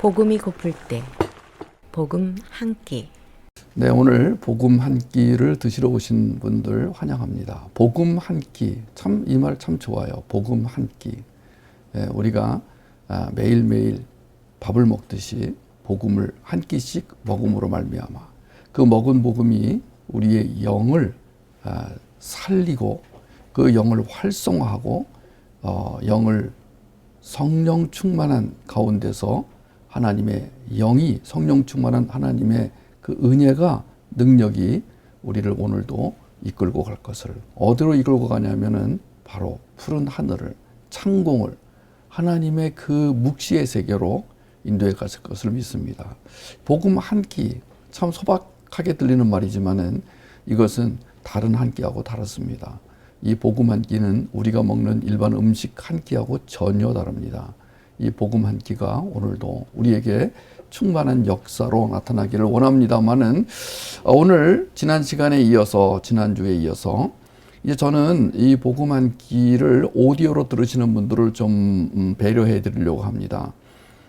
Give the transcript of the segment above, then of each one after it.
복음이 고플 때 복음 한 끼. 네, 오늘 복음 한 끼를 드시러 오신 분들 환영합니다. 복음 한 끼, 참 이 말 참 좋아요. 복음 한 끼. 우리가 매일매일 밥을 먹듯이 복음을 한 끼씩 먹음으로 말미암아 그 먹은 복음이 우리의 영을 살리고 그 영을 활성화하고 영을 성령 충만한 가운데서 하나님의 영이 성령 충만한 하나님의 그 은혜가 능력이 우리를 오늘도 이끌고 갈 것을 어디로 이끌고 가냐면은 바로 푸른 하늘을 창공을 하나님의 그 묵시의 세계로 인도해 갔을 것을 믿습니다. 복음 한 끼, 참 소박하게 들리는 말이지만은 이것은 다른 한 끼하고 다릅니다. 이 복음 한 끼는 우리가 먹는 일반 음식 한 끼하고 전혀 다릅니다. 이 복음 한 끼가 오늘도 우리에게 충만한 역사로 나타나기를 원합니다만은 오늘 지난 시간에 이어서 지난주에 이어서 이제 저는 이 복음 한 끼를 오디오로 들으시는 분들을 좀 배려해 드리려고 합니다.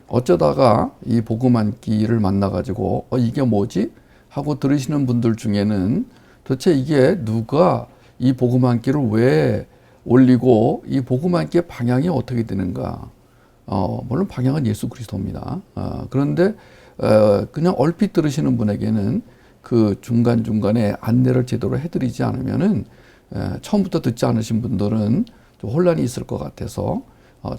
어쩌다가 이 복음 한 끼를 만나가지고 이게 뭐지? 하고 들으시는 분들 중에는 도대체 이게 누가 이 복음 한 끼를 왜 올리고 이 복음 한 끼의 방향이 어떻게 되는가? 물론 방향은 예수 그리스도입니다. 그런데 그냥 얼핏 들으시는 분에게는 그 중간중간에 안내를 제대로 해드리지 않으면은 처음부터 듣지 않으신 분들은 좀 혼란이 있을 것 같아서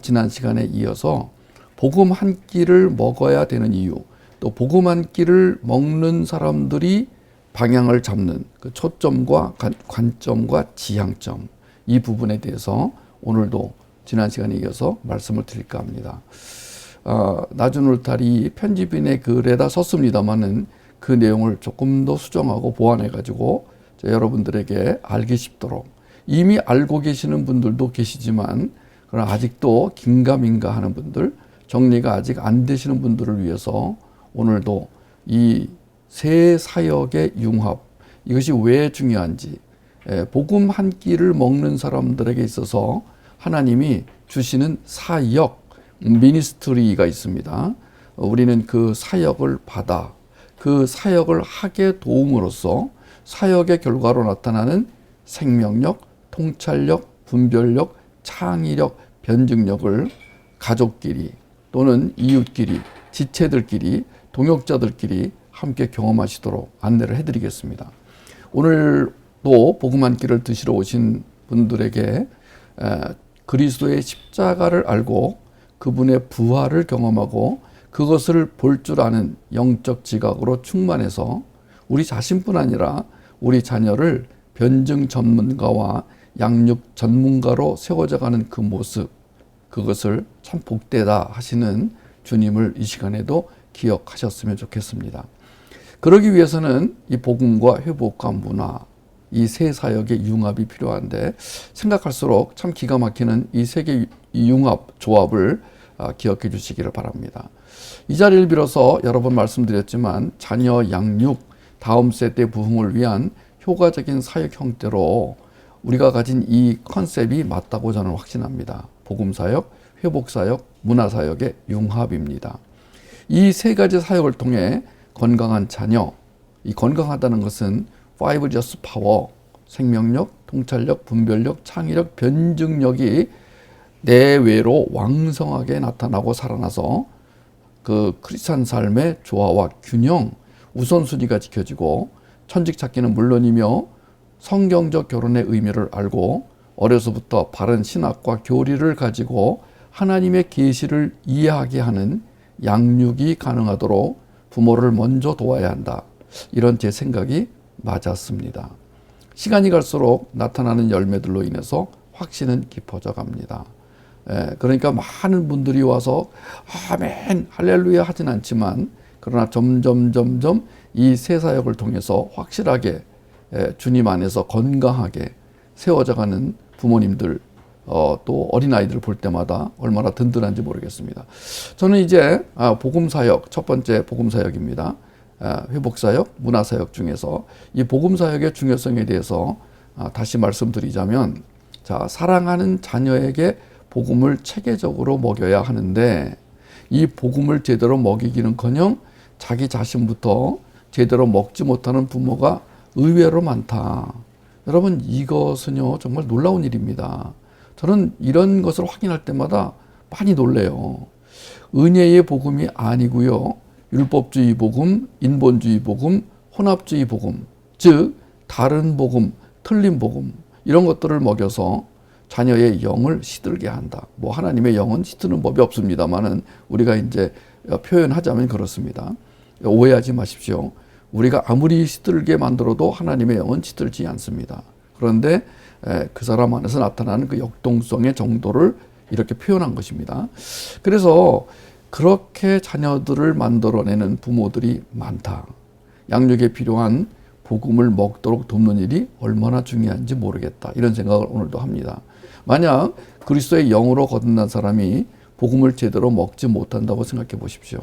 지난 시간에 이어서 복음 한 끼를 먹어야 되는 이유, 또 복음 한 끼를 먹는 사람들이 방향을 잡는 그 초점과 관점과 지향점, 이 부분에 대해서 오늘도 지난 시간에 이어서 말씀을 드릴까 합니다. 나준 울타리 편집인의 글에다 썼습니다만은 그 내용을 조금 더 수정하고 보완해가지고 여러분들에게 알기 쉽도록, 이미 알고 계시는 분들도 계시지만 그러나 아직도 긴가민가 하는 분들, 정리가 아직 안 되시는 분들을 위해서 오늘도 이 세 사역의 융합, 이것이 왜 중요한지, 복음 한 끼를 먹는 사람들에게 있어서 하나님이 주시는 사역, 미니스트리가 있습니다. 우리는 그 사역을 받아 그 사역을 하게 도움으로써 사역의 결과로 나타나는 생명력, 통찰력, 분별력, 창의력, 변증력을 가족끼리 또는 이웃끼리, 지체들끼리, 동역자들끼리 함께 경험하시도록 안내를 해드리겠습니다. 오늘도 복음 한 끼를 드시러 오신 분들에게 그리스도의 십자가를 알고 그분의 부활을 경험하고 그것을 볼 줄 아는 영적 지각으로 충만해서 우리 자신뿐 아니라 우리 자녀를 변증 전문가와 양육 전문가로 세워져가는 그 모습, 그것을 참 복되다 하시는 주님을 이 시간에도 기억하셨으면 좋겠습니다. 그러기 위해서는 이 복음과 회복과 문화, 이 세 사역의 융합이 필요한데 생각할수록 참 기가 막히는 이 세 개의 융합 조합을 기억해 주시기를 바랍니다. 이 자리를 빌어서 여러 번 말씀드렸지만 자녀 양육, 다음 세대 부흥을 위한 효과적인 사역 형태로 우리가 가진 이 컨셉이 맞다고 저는 확신합니다. 복음사역, 회복사역, 문화사역의 융합입니다. 이 세 가지 사역을 통해 건강한 자녀, 이 건강하다는 것은 5G's 파워, 생명력, 통찰력, 분별력, 창의력, 변증력이 내외로 왕성하게 나타나고 살아나서 그 크리스찬 삶의 조화와 균형, 우선순위가 지켜지고 천직 찾기는 물론이며 성경적 결혼의 의미를 알고 어려서부터 바른 신학과 교리를 가지고 하나님의 계시를 이해하게 하는 양육이 가능하도록 부모를 먼저 도와야 한다. 이런 제 생각이 맞았습니다. 시간이 갈수록 나타나는 열매들로 인해서 확신은 깊어져 갑니다. 그러니까 많은 분들이 와서 아멘, 할렐루야 하진 않지만 그러나 점점 이 새 사역을 통해서 확실하게 주님 안에서 건강하게 세워져가는 부모님들, 또 어린아이들을 볼 때마다 얼마나 든든한지 모르겠습니다. 저는 이제 복음사역, 첫 번째 복음사역입니다. 회복사역, 문화사역 중에서 이 복음사역의 중요성에 대해서 다시 말씀드리자면, 자, 사랑하는 자녀에게 복음을 체계적으로 먹여야 하는데 이 복음을 제대로 먹이기는커녕 자기 자신부터 제대로 먹지 못하는 부모가 의외로 많다. 여러분, 이것은요 정말 놀라운 일입니다. 저는 이런 것을 확인할 때마다 많이 놀래요. 은혜의 복음이 아니고요, 율법주의 복음, 인본주의 복음, 혼합주의 복음, 즉 다른 복음, 틀린 복음, 이런 것들을 먹여서 자녀의 영을 시들게 한다. 뭐 하나님의 영은 시드는 법이 없습니다만은 우리가 이제 표현하자면 그렇습니다. 오해하지 마십시오. 우리가 아무리 시들게 만들어도 하나님의 영은 시들지 않습니다. 그런데 그 사람 안에서 나타나는 그 역동성의 정도를 이렇게 표현한 것입니다. 그래서 그렇게 자녀들을 만들어내는 부모들이 많다. 양육에 필요한 복음을 먹도록 돕는 일이 얼마나 중요한지 모르겠다. 이런 생각을 오늘도 합니다. 만약 그리스도의 영으로 거듭난 사람이 복음을 제대로 먹지 못한다고 생각해 보십시오.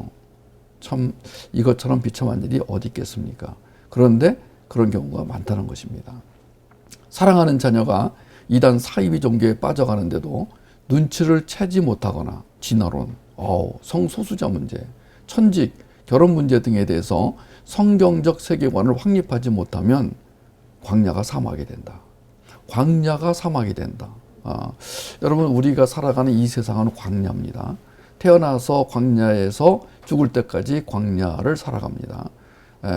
참 이것처럼 비참한 일이 어디 있겠습니까? 그런데 그런 경우가 많다는 것입니다. 사랑하는 자녀가 이단 사이비 종교에 빠져가는데도 눈치를 채지 못하거나 진화론, 성소수자 문제, 천직, 결혼 문제 등에 대해서 성경적 세계관을 확립하지 못하면 광야가 사막이 된다. 광야가 사막이 된다. 여러분, 우리가 살아가는 이 세상은 광야입니다. 태어나서 광야에서 죽을 때까지 광야를 살아갑니다.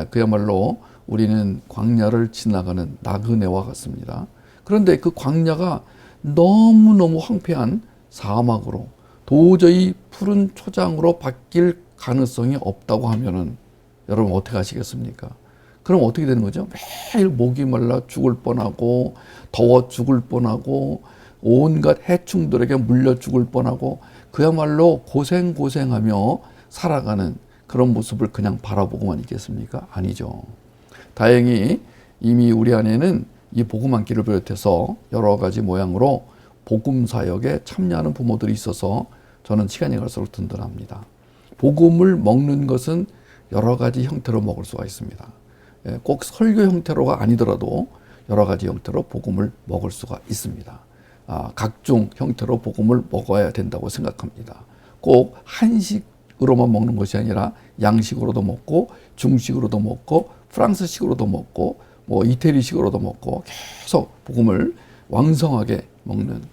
그야말로 우리는 광야를 지나가는 나그네와 같습니다. 그런데 그 광야가 너무너무 황폐한 사막으로 도저히 푸른 초장으로 바뀔 가능성이 없다고 하면은 여러분 어떻게 하시겠습니까? 그럼 어떻게 되는 거죠? 매일 목이 말라 죽을 뻔하고 더워 죽을 뻔하고 온갖 해충들에게 물려 죽을 뻔하고 그야말로 고생하며 살아가는 그런 모습을 그냥 바라보고만 있겠습니까? 아니죠. 다행히 이미 우리 안에는 이 복음 한 끼를 비롯해서 여러 가지 모양으로 복음 사역에 참여하는 부모들이 있어서 저는 시간이 갈수록 든든합니다. 복음을 먹는 것은 여러 가지 형태로 먹을 수가 있습니다. 꼭 설교 형태로가 아니더라도 여러 가지 형태로 복음을 먹을 수가 있습니다. 각종 형태로 복음을 먹어야 된다고 생각합니다. 꼭 한식으로만 먹는 것이 아니라 양식으로도 먹고 중식으로도 먹고 프랑스식으로도 먹고 뭐 이태리식으로도 먹고 계속 복음을 왕성하게 먹는,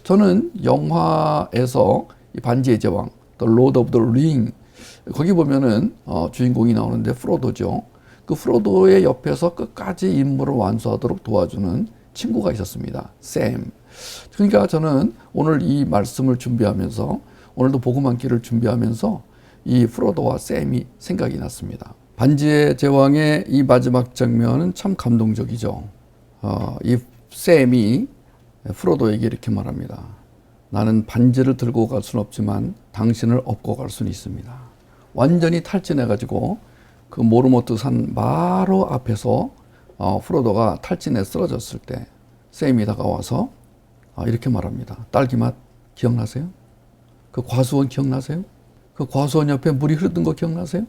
저는 영화에서 이 반지의 제왕, The Lord of the Ring, 거기 보면은 주인공이 나오는데 프로도죠. 그 프로도의 옆에서 끝까지 임무를 완수하도록 도와주는 친구가 있었습니다. 샘. 그러니까 저는 오늘 이 말씀을 준비하면서, 오늘도 복음 한 끼를 준비하면서 이 프로도와 샘이 생각이 났습니다. 반지의 제왕의 이 마지막 장면은 참 감동적이죠. 이 샘이 프로도에게 이렇게 말합니다. 나는 반지를 들고 갈 수는 없지만 당신을 업고 갈 수는 있습니다. 완전히 탈진해가지고 그 모르모트 산 바로 앞에서 프로도가 탈진해 쓰러졌을 때 샘이 다가와서 이렇게 말합니다. 딸기맛 기억나세요? 그 과수원 기억나세요? 그 과수원 옆에 물이 흐르던 거 기억나세요?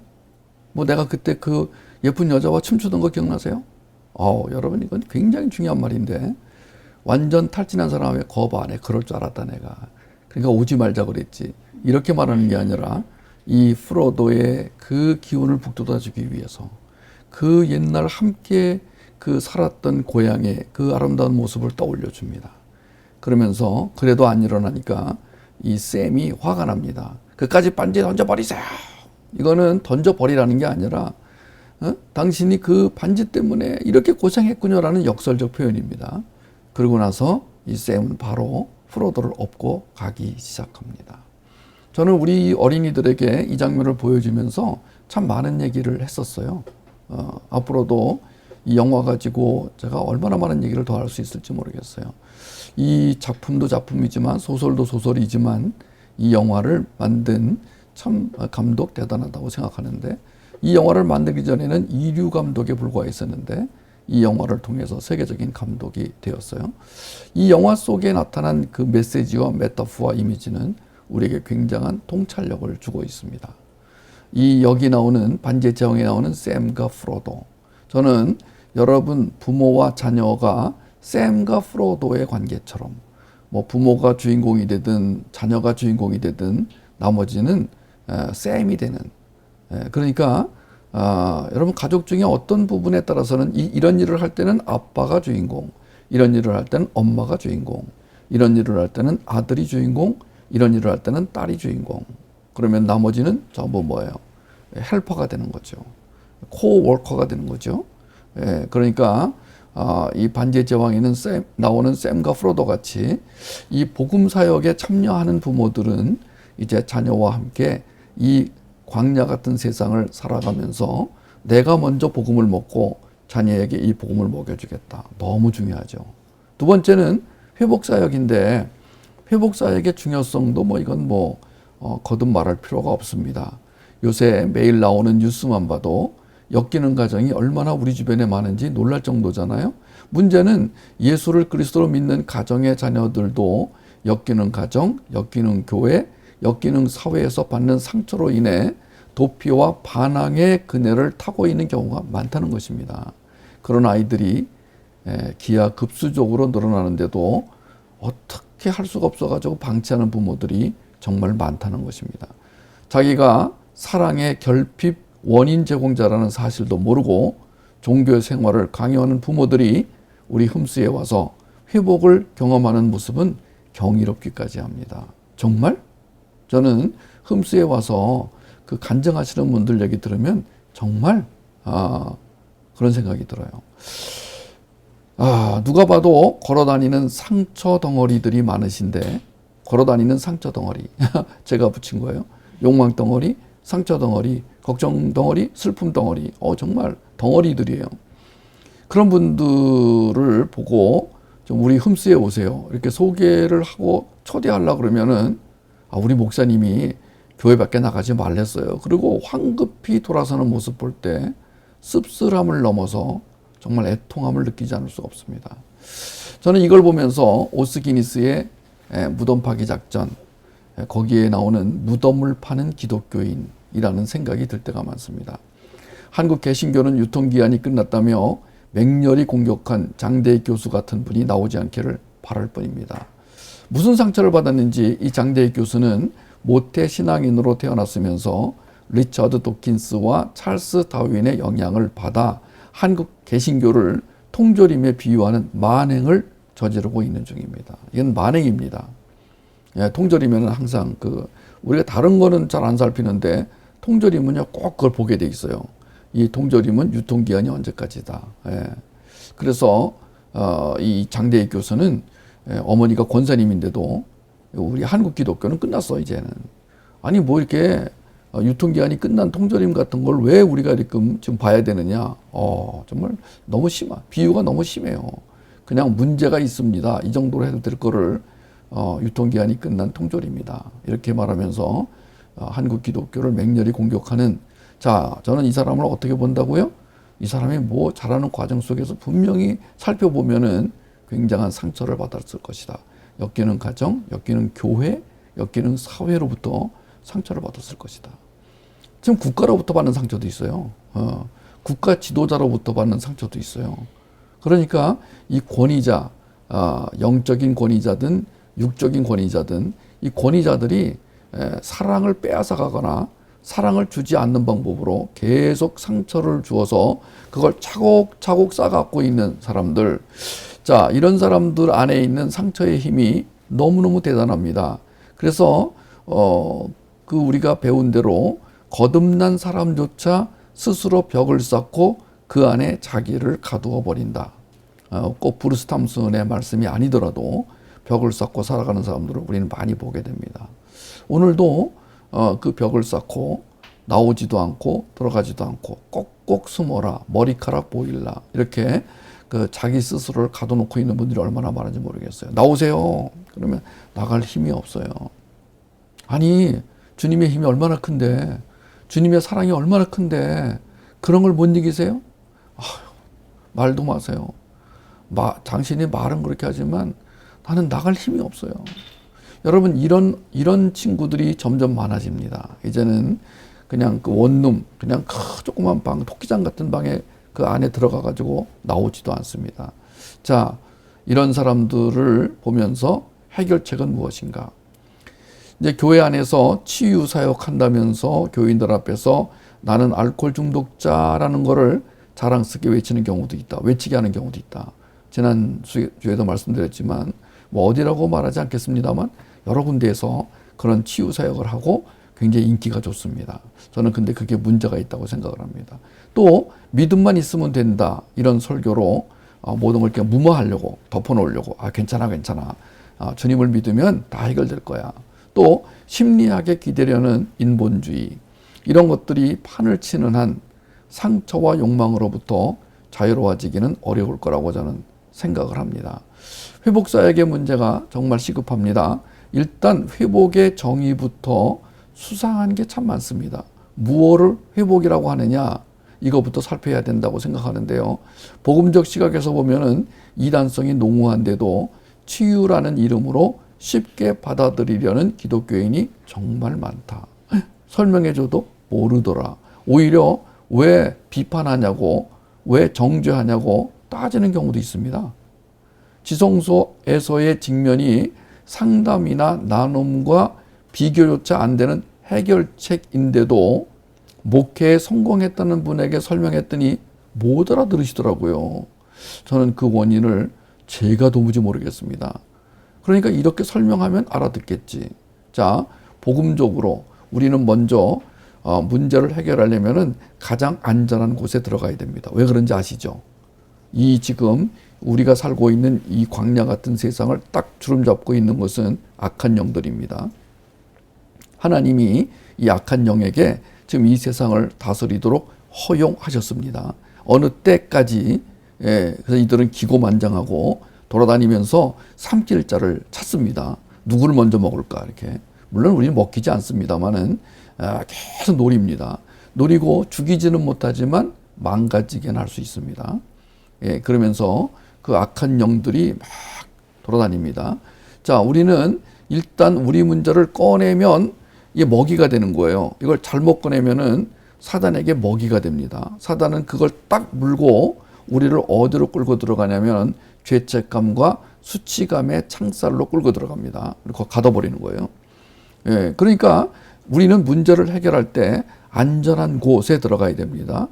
뭐 내가 그때 그 예쁜 여자와 춤추던 거 기억나세요? 여러분, 이건 굉장히 중요한 말인데, 완전 탈진한 사람의 겁 안에 그럴 줄 알았다 내가. 그러니까 오지 말자 그랬지. 이렇게 말하는 게 아니라 이 프로도의 그 기운을 북돋아주기 위해서 그 옛날 함께 그 살았던 고향의 그 아름다운 모습을 떠올려 줍니다. 그러면서 그래도 안 일어나니까 이 샘이 화가 납니다. 그까지 반지 던져버리세요. 이거는 던져버리라는 게 아니라 당신이 그 반지 때문에 이렇게 고생했군요라는 역설적 표현입니다. 그러고 나서 이 샘은 바로 프로도를 업고 가기 시작합니다. 저는 우리 어린이들에게 이 장면을 보여주면서 참 많은 얘기를 했었어요. 앞으로도 이 영화 가지고 제가 얼마나 많은 얘기를 더 할 수 있을지 모르겠어요. 이 작품도 작품이지만 소설도 소설이지만 이 영화를 만든 참 감독 대단하다고 생각하는데, 이 영화를 만들기 전에는 이류 감독에 불과했었는데 이 영화를 통해서 세계적인 감독이 되었어요. 이 영화 속에 나타난 그 메시지와 메타포와 이미지는 우리에게 굉장한 통찰력을 주고 있습니다. 이 여기 나오는 반지의 제왕에 나오는 샘과 프로도, 저는 여러분 부모와 자녀가 샘과 프로도의 관계처럼, 뭐 부모가 주인공이 되든 자녀가 주인공이 되든 나머지는 셈이 되는. 그러니까 여러분 가족 중에 어떤 부분에 따라서는 이런 일을 할 때는 아빠가 주인공, 이런 일을 할 때는 엄마가 주인공, 이런 일을 할 때는 아들이 주인공, 이런 일을 할 때는 딸이 주인공. 그러면 나머지는 전부 뭐예요? 헬퍼가 되는 거죠. 코워커가 되는 거죠. 그러니까 이 반지의 제왕에는 나오는 샘과 프로도 같이 이 복음 사역에 참여하는 부모들은 이제 자녀와 함께 이 광야 같은 세상을 살아가면서 내가 먼저 복음을 먹고 자녀에게 이 복음을 먹여주겠다. 너무 중요하죠. 두 번째는 회복 사역인데 회복 사역의 중요성도 이건 거듭 말할 필요가 없습니다. 요새 매일 나오는 뉴스만 봐도 엮이는 가정이 얼마나 우리 주변에 많은지 놀랄 정도잖아요. 문제는 예수를 그리스도로 믿는 가정의 자녀들도 엮이는 가정, 엮이는 교회, 엮이는 사회에서 받는 상처로 인해 도피와 반항의 그네를 타고 있는 경우가 많다는 것입니다. 그런 아이들이 기하급수적으로 늘어나는데도 어떻게 할 수가 없어가지고 방치하는 부모들이 정말 많다는 것입니다. 자기가 사랑의 결핍 원인 제공자라는 사실도 모르고 종교 생활을 강요하는 부모들이 우리 흠스에 와서 회복을 경험하는 모습은 경이롭기까지 합니다. 정말? 저는 흠스에 와서 그 간증하시는 분들 얘기 들으면 정말 그런 생각이 들어요. 누가 봐도 걸어다니는 상처 덩어리들이 많으신데, 걸어다니는 상처 덩어리 제가 붙인 거예요. 욕망 덩어리, 상처 덩어리, 걱정 덩어리, 슬픔 덩어리. 정말 덩어리들이에요. 그런 분들을 보고 좀 우리 흠스에 오세요. 이렇게 소개를 하고 초대하려고 그러면은 우리 목사님이 교회 밖에 나가지 말랬어요. 그리고 황급히 돌아서는 모습 볼 때 씁쓸함을 넘어서 정말 애통함을 느끼지 않을 수가 없습니다. 저는 이걸 보면서 오스기니스의 무덤 파기 작전, 거기에 나오는 무덤을 파는 기독교인이라는 생각이 들 때가 많습니다. 한국 개신교는 유통기한이 끝났다며 맹렬히 공격한 장대익 교수 같은 분이 나오지 않기를 바랄 뿐입니다. 무슨 상처를 받았는지 이 장대익 교수는 모태 신앙인으로 태어났으면서 리처드 도킨스와 찰스 다윈의 영향을 받아 한국 개신교를 통조림에 비유하는 만행을 저지르고 있는 중입니다. 이건 만행입니다. 통조림에는 항상 우리가 다른 거는 잘 안 살피는데 통조림은요 꼭 그걸 보게 돼 있어요. 이 통조림은 유통기한이 언제까지다. 그래서 이 장대익 교수는 어머니가 권사님인데도 우리 한국 기독교는 끝났어 이제는. 아니 이렇게 유통기한이 끝난 통조림 같은 걸 왜 우리가 이렇게 지금 봐야 되느냐. 정말 너무 비유가 너무 심해요. 그냥 문제가 있습니다. 이 정도로 해도 될 거를 유통기한이 끝난 통조림이다. 이렇게 말하면서 한국 기독교를 맹렬히 공격하는, 저는 이 사람을 어떻게 본다고요? 이 사람이 잘하는 과정 속에서 분명히 살펴보면은 굉장한 상처를 받았을 것이다. 엮이는 가정, 엮이는 교회, 엮이는 사회로부터 상처를 받았을 것이다. 지금 국가로부터 받는 상처도 있어요. 국가 지도자로부터 받는 상처도 있어요. 그러니까 이 권위자, 영적인 권위자든 육적인 권위자든 이 권위자들이 사랑을 빼앗아 가거나 사랑을 주지 않는 방법으로 계속 상처를 주어서 그걸 차곡차곡 쌓아갖고 있는 사람들. 이런 사람들 안에 있는 상처의 힘이 너무너무 대단합니다. 그래서 우리가 배운 대로 거듭난 사람조차 스스로 벽을 쌓고 그 안에 자기를 가두어 버린다. 꼭 브루스 탐슨의 말씀이 아니더라도 벽을 쌓고 살아가는 사람들을 우리는 많이 보게 됩니다. 오늘도 그 벽을 쌓고 나오지도 않고 들어가지도 않고 꼭꼭 숨어라, 머리카락 보일라, 이렇게 자기 스스로를 가둬놓고 있는 분들이 얼마나 많은지 모르겠어요. 나오세요. 그러면 나갈 힘이 없어요. 아니, 주님의 힘이 얼마나 큰데, 주님의 사랑이 얼마나 큰데 그런 걸 못 이기세요? 말도 마세요. 당신이 말은 그렇게 하지만 나는 나갈 힘이 없어요. 여러분, 이런 친구들이 점점 많아집니다. 이제는 그냥 원룸, 그냥 조그만 방, 토끼장 같은 방에 그 안에 들어가가지고 나오지도 않습니다. 이런 사람들을 보면서 해결책은 무엇인가? 이제 교회 안에서 치유 사역한다면서 교인들 앞에서 나는 알코올 중독자라는 거를 자랑스럽게 외치는 경우도 있다. 외치게 하는 경우도 있다. 지난 주에도 말씀드렸지만 뭐 어디라고 말하지 않겠습니다만 여러 군데에서 그런 치유 사역을 하고 굉장히 인기가 좋습니다. 저는 근데 그게 문제가 있다고 생각을 합니다. 또 믿음만 있으면 된다 이런 설교로 모든 걸 이렇게 무마하려고 덮어놓으려고 괜찮아 주님을 믿으면 다 해결될 거야. 또 심리학에 기대려는 인본주의 이런 것들이 판을 치는 한 상처와 욕망으로부터 자유로워지기는 어려울 거라고 저는 생각을 합니다. 회복사역의 문제가 정말 시급합니다. 일단 회복의 정의부터 수상한 게 참 많습니다. 무엇을 회복이라고 하느냐 이거부터 살펴야 된다고 생각하는데요. 복음적 시각에서 보면은 이단성이 농후한데도 치유라는 이름으로 쉽게 받아들이려는 기독교인이 정말 많다. 설명해줘도 모르더라. 오히려 왜 비판하냐고 왜 정죄하냐고 따지는 경우도 있습니다. 지성소에서의 직면이 상담이나 나눔과 비교조차 안 되는 해결책인데도 목회에 성공했다는 분에게 설명했더니 못 알아들으시더라고요. 저는 그 원인을 제가 도무지 모르겠습니다. 그러니까 이렇게 설명하면 알아듣겠지. 자, 복음적으로 우리는 먼저 문제를 해결하려면은 가장 안전한 곳에 들어가야 됩니다. 왜 그런지 아시죠? 이 지금 우리가 살고 있는 이 광야 같은 세상을 딱 주름 잡고 있는 것은 악한 영들입니다. 하나님이 이 악한 영에게 지금 이 세상을 다스리도록 허용하셨습니다. 어느 때까지 그래서 이들은 기고만장하고 돌아다니면서 삼킬 자를 찾습니다. 누구를 먼저 먹을까 이렇게. 물론 우리는 먹히지 않습니다만은 계속 노립니다. 노리고 죽이지는 못하지만 망가지게는 할 수 있습니다. 그러면서 그 악한 영들이 막 돌아다닙니다. 자, 우리는 일단 우리 문제를 꺼내면 이게 먹이가 되는 거예요. 이걸 잘못 꺼내면은 사단에게 먹이가 됩니다. 사단은 그걸 딱 물고 우리를 어디로 끌고 들어가냐면 죄책감과 수치감의 창살로 끌고 들어갑니다. 그리고 가둬버리는 거예요. 그러니까 우리는 문제를 해결할 때 안전한 곳에 들어가야 됩니다.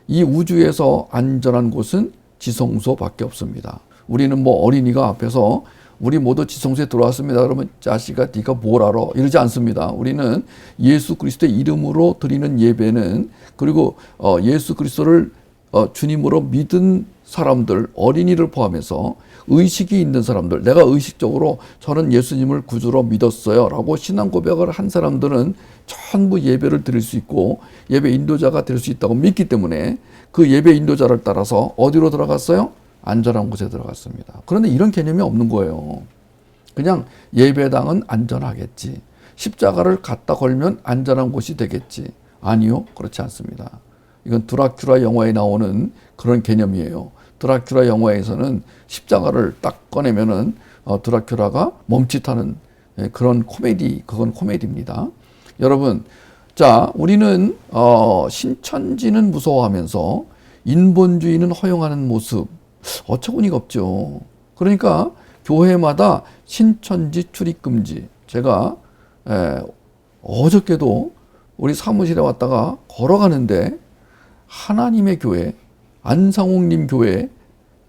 이 우주에서 안전한 곳은 지성소밖에 없습니다. 우리는 뭐 어린이가 앞에서 우리 모두 지성소에 들어왔습니다. 그러면 자식아 네가 뭘 알아? 이러지 않습니다. 우리는 예수 그리스도의 이름으로 드리는 예배는 그리고 예수 그리스도를 주님으로 믿은 사람들, 어린이를 포함해서 의식이 있는 사람들, 내가 의식적으로 저는 예수님을 구주로 믿었어요 라고 신앙 고백을 한 사람들은 전부 예배를 드릴 수 있고 예배 인도자가 될 수 있다고 믿기 때문에 그 예배 인도자를 따라서 어디로 들어갔어요? 안전한 곳에 들어갔습니다. 그런데 이런 개념이 없는 거예요. 그냥 예배당은 안전하겠지. 십자가를 갖다 걸면 안전한 곳이 되겠지. 아니요, 그렇지 않습니다. 이건 드라큘라 영화에 나오는 그런 개념이에요. 드라큘라 영화에서는 십자가를 딱 꺼내면은 드라큘라가 멈칫하는 그런 코미디, 그건 코미디입니다. 여러분, 자, 우리는 신천지는 무서워하면서 인본주의는 허용하는 모습 어처구니가 없죠. 그러니까 교회마다 신천지 출입 금지. 제가 어저께도 우리 사무실에 왔다가 걸어가는데 하나님의 교회, 안상홍님 교회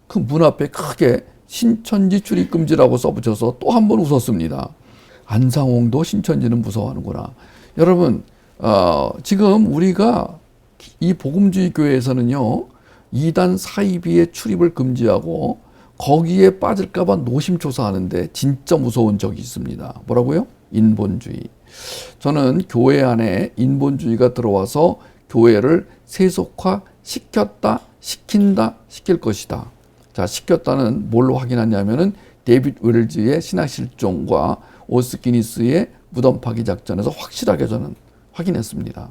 그 문 앞에 크게 신천지 출입 금지라고 써붙여서 또 한 번 웃었습니다. 안상홍도 신천지는 무서워하는구나. 여러분, 지금 우리가 이 복음주의 교회에서는요, 이단 사이비의 출입을 금지하고 거기에 빠질까봐 노심초사하는데 진짜 무서운 적이 있습니다. 뭐라고요? 인본주의. 저는 교회 안에 인본주의가 들어와서 교회를 세속화 시켰다, 시킨다, 시킬 것이다. 자, 시켰다는 뭘로 확인하냐면은 데이빗 웰즈의 신학실종과 오스키니스의 무덤 파기 작전에서 확실하게 저는 확인했습니다.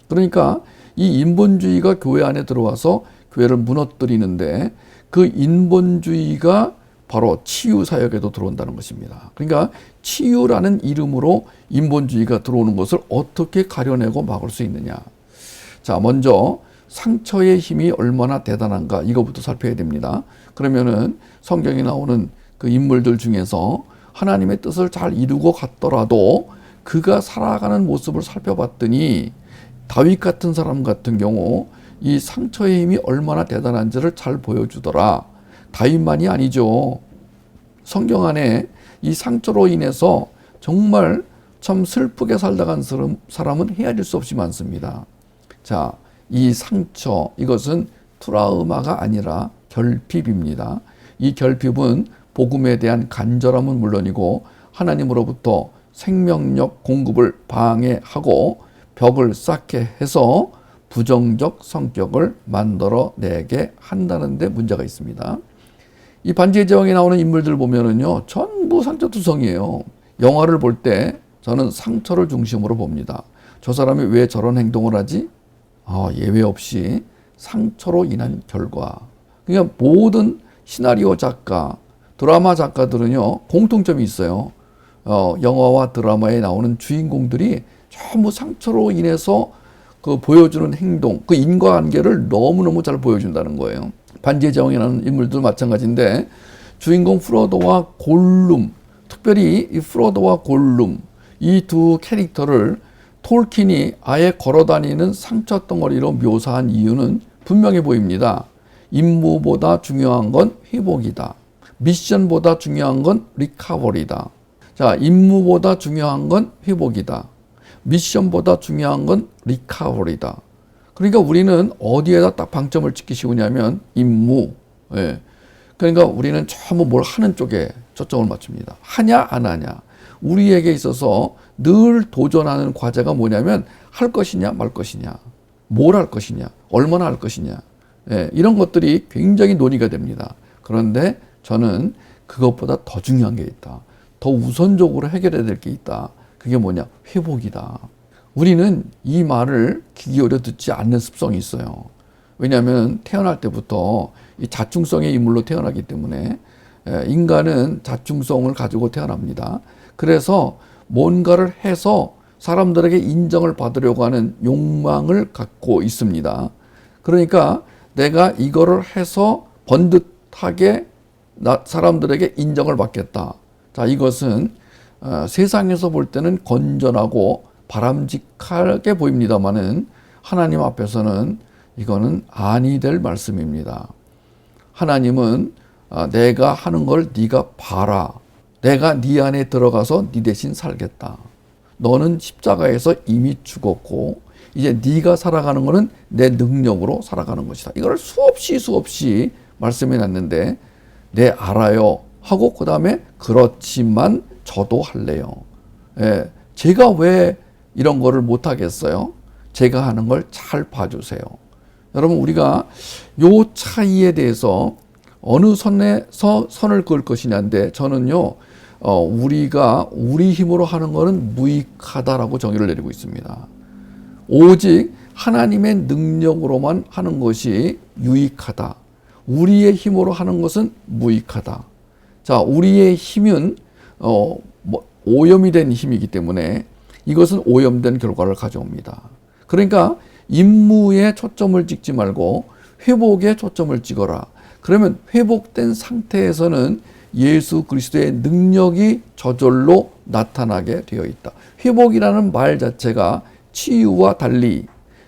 그러니까 이 인본주의가 교회 안에 들어와서 교회를 무너뜨리는데 그 인본주의가 바로 치유 사역에도 들어온다는 것입니다. 그러니까 치유라는 이름으로 인본주의가 들어오는 것을 어떻게 가려내고 막을 수 있느냐. 자, 먼저 상처의 힘이 얼마나 대단한가 이거부터 살펴야 됩니다. 그러면은 성경에 나오는 그 인물들 중에서 하나님의 뜻을 잘 이루고 갔더라도 그가 살아가는 모습을 살펴봤더니 다윗 같은 사람 같은 경우 이 상처의 힘이 얼마나 대단한지를 잘 보여주더라. 다윗만이 아니죠. 성경 안에 이 상처로 인해서 정말 참 슬프게 살다 간 사람은 헤아릴 수 없이 많습니다. 자, 이 상처, 이것은 트라우마가 아니라 결핍입니다. 이 결핍은 복음에 대한 간절함은 물론이고 하나님으로부터 생명력 공급을 방해하고 벽을 쌓게 해서 부정적 성격을 만들어내게 한다는 데 문제가 있습니다. 이 반지의 제왕에 나오는 인물들 보면은요, 전부 상처투성이에요. 영화를 볼 때 저는 상처를 중심으로 봅니다. 저 사람이 왜 저런 행동을 하지? 예외 없이 상처로 인한 결과. 그러니까 모든 시나리오 작가, 드라마 작가들은요, 공통점이 있어요. 영화와 드라마에 나오는 주인공들이 전부 상처로 인해서 그 보여주는 행동, 그 인과관계를 너무너무 잘 보여준다는 거예요. 반지의 제왕에 나오는 인물도 마찬가지인데 주인공 프로도와 골룸, 특별히 이 프로도와 골룸 이 두 캐릭터를 톨킨이 아예 걸어다니는 상처 덩어리로 묘사한 이유는 분명해 보입니다. 임무보다 중요한 건 회복이다. 미션보다 중요한 건 리카버리다. 자, 임무보다 중요한 건 회복이다. 미션보다 중요한 건 리카버리다. 그러니까 우리는 어디에다 딱 방점을 찍기 쉬우냐면 임무. 예. 그러니까 우리는 전부 뭘 하는 쪽에 초점을 맞춥니다. 하냐 안 하냐. 우리에게 있어서 늘 도전하는 과제가 뭐냐면 할 것이냐 말 것이냐. 뭘 할 것이냐. 얼마나 할 것이냐. 예. 이런 것들이 굉장히 논의가 됩니다. 그런데 저는 그것보다 더 중요한 게 있다. 더 우선적으로 해결해야 될 게 있다. 그게 뭐냐? 회복이다. 우리는 이 말을 귀 기울여 듣지 않는 습성이 있어요. 왜냐하면 태어날 때부터 이 자충성의 인물로 태어나기 때문에 인간은 자충성을 가지고 태어납니다. 그래서 뭔가를 해서 사람들에게 인정을 받으려고 하는 욕망을 갖고 있습니다. 그러니까 내가 이거를 해서 번듯하게 사람들에게 인정을 받겠다. 자, 이것은 세상에서 볼 때는 건전하고 바람직하게 보입니다마는 하나님 앞에서는 이거는 아니 될 말씀입니다. 하나님은 내가 하는 걸 네가 봐라. 내가 네 안에 들어가서 네 대신 살겠다. 너는 십자가에서 이미 죽었고 이제 네가 살아가는 거는 내 능력으로 살아가는 것이다. 이걸 수없이 말씀해 놨는데 네 알아요 하고 그 다음에 그렇지만 저도 할래요. 예, 제가 왜 이런 거를 못 하겠어요? 제가 하는 걸 잘 봐주세요. 여러분 우리가 요 차이에 대해서 어느 선에서 선을 그을 것이냐인데 저는요 우리가 우리 힘으로 하는 거는 무익하다라고 정의를 내리고 있습니다. 오직 하나님의 능력으로만 하는 것이 유익하다. 우리의 힘으로 하는 것은 무익하다. 자, 우리의 힘은 오염이 된 힘이기 때문에 이것은 오염된 결과를 가져옵니다. 그러니까 임무에 초점을 찍지 말고 회복에 초점을 찍어라. 그러면 회복된 상태에서는 예수 그리스도의 능력이 저절로 나타나게 되어 있다. 회복이라는 말 자체가 치유와 달리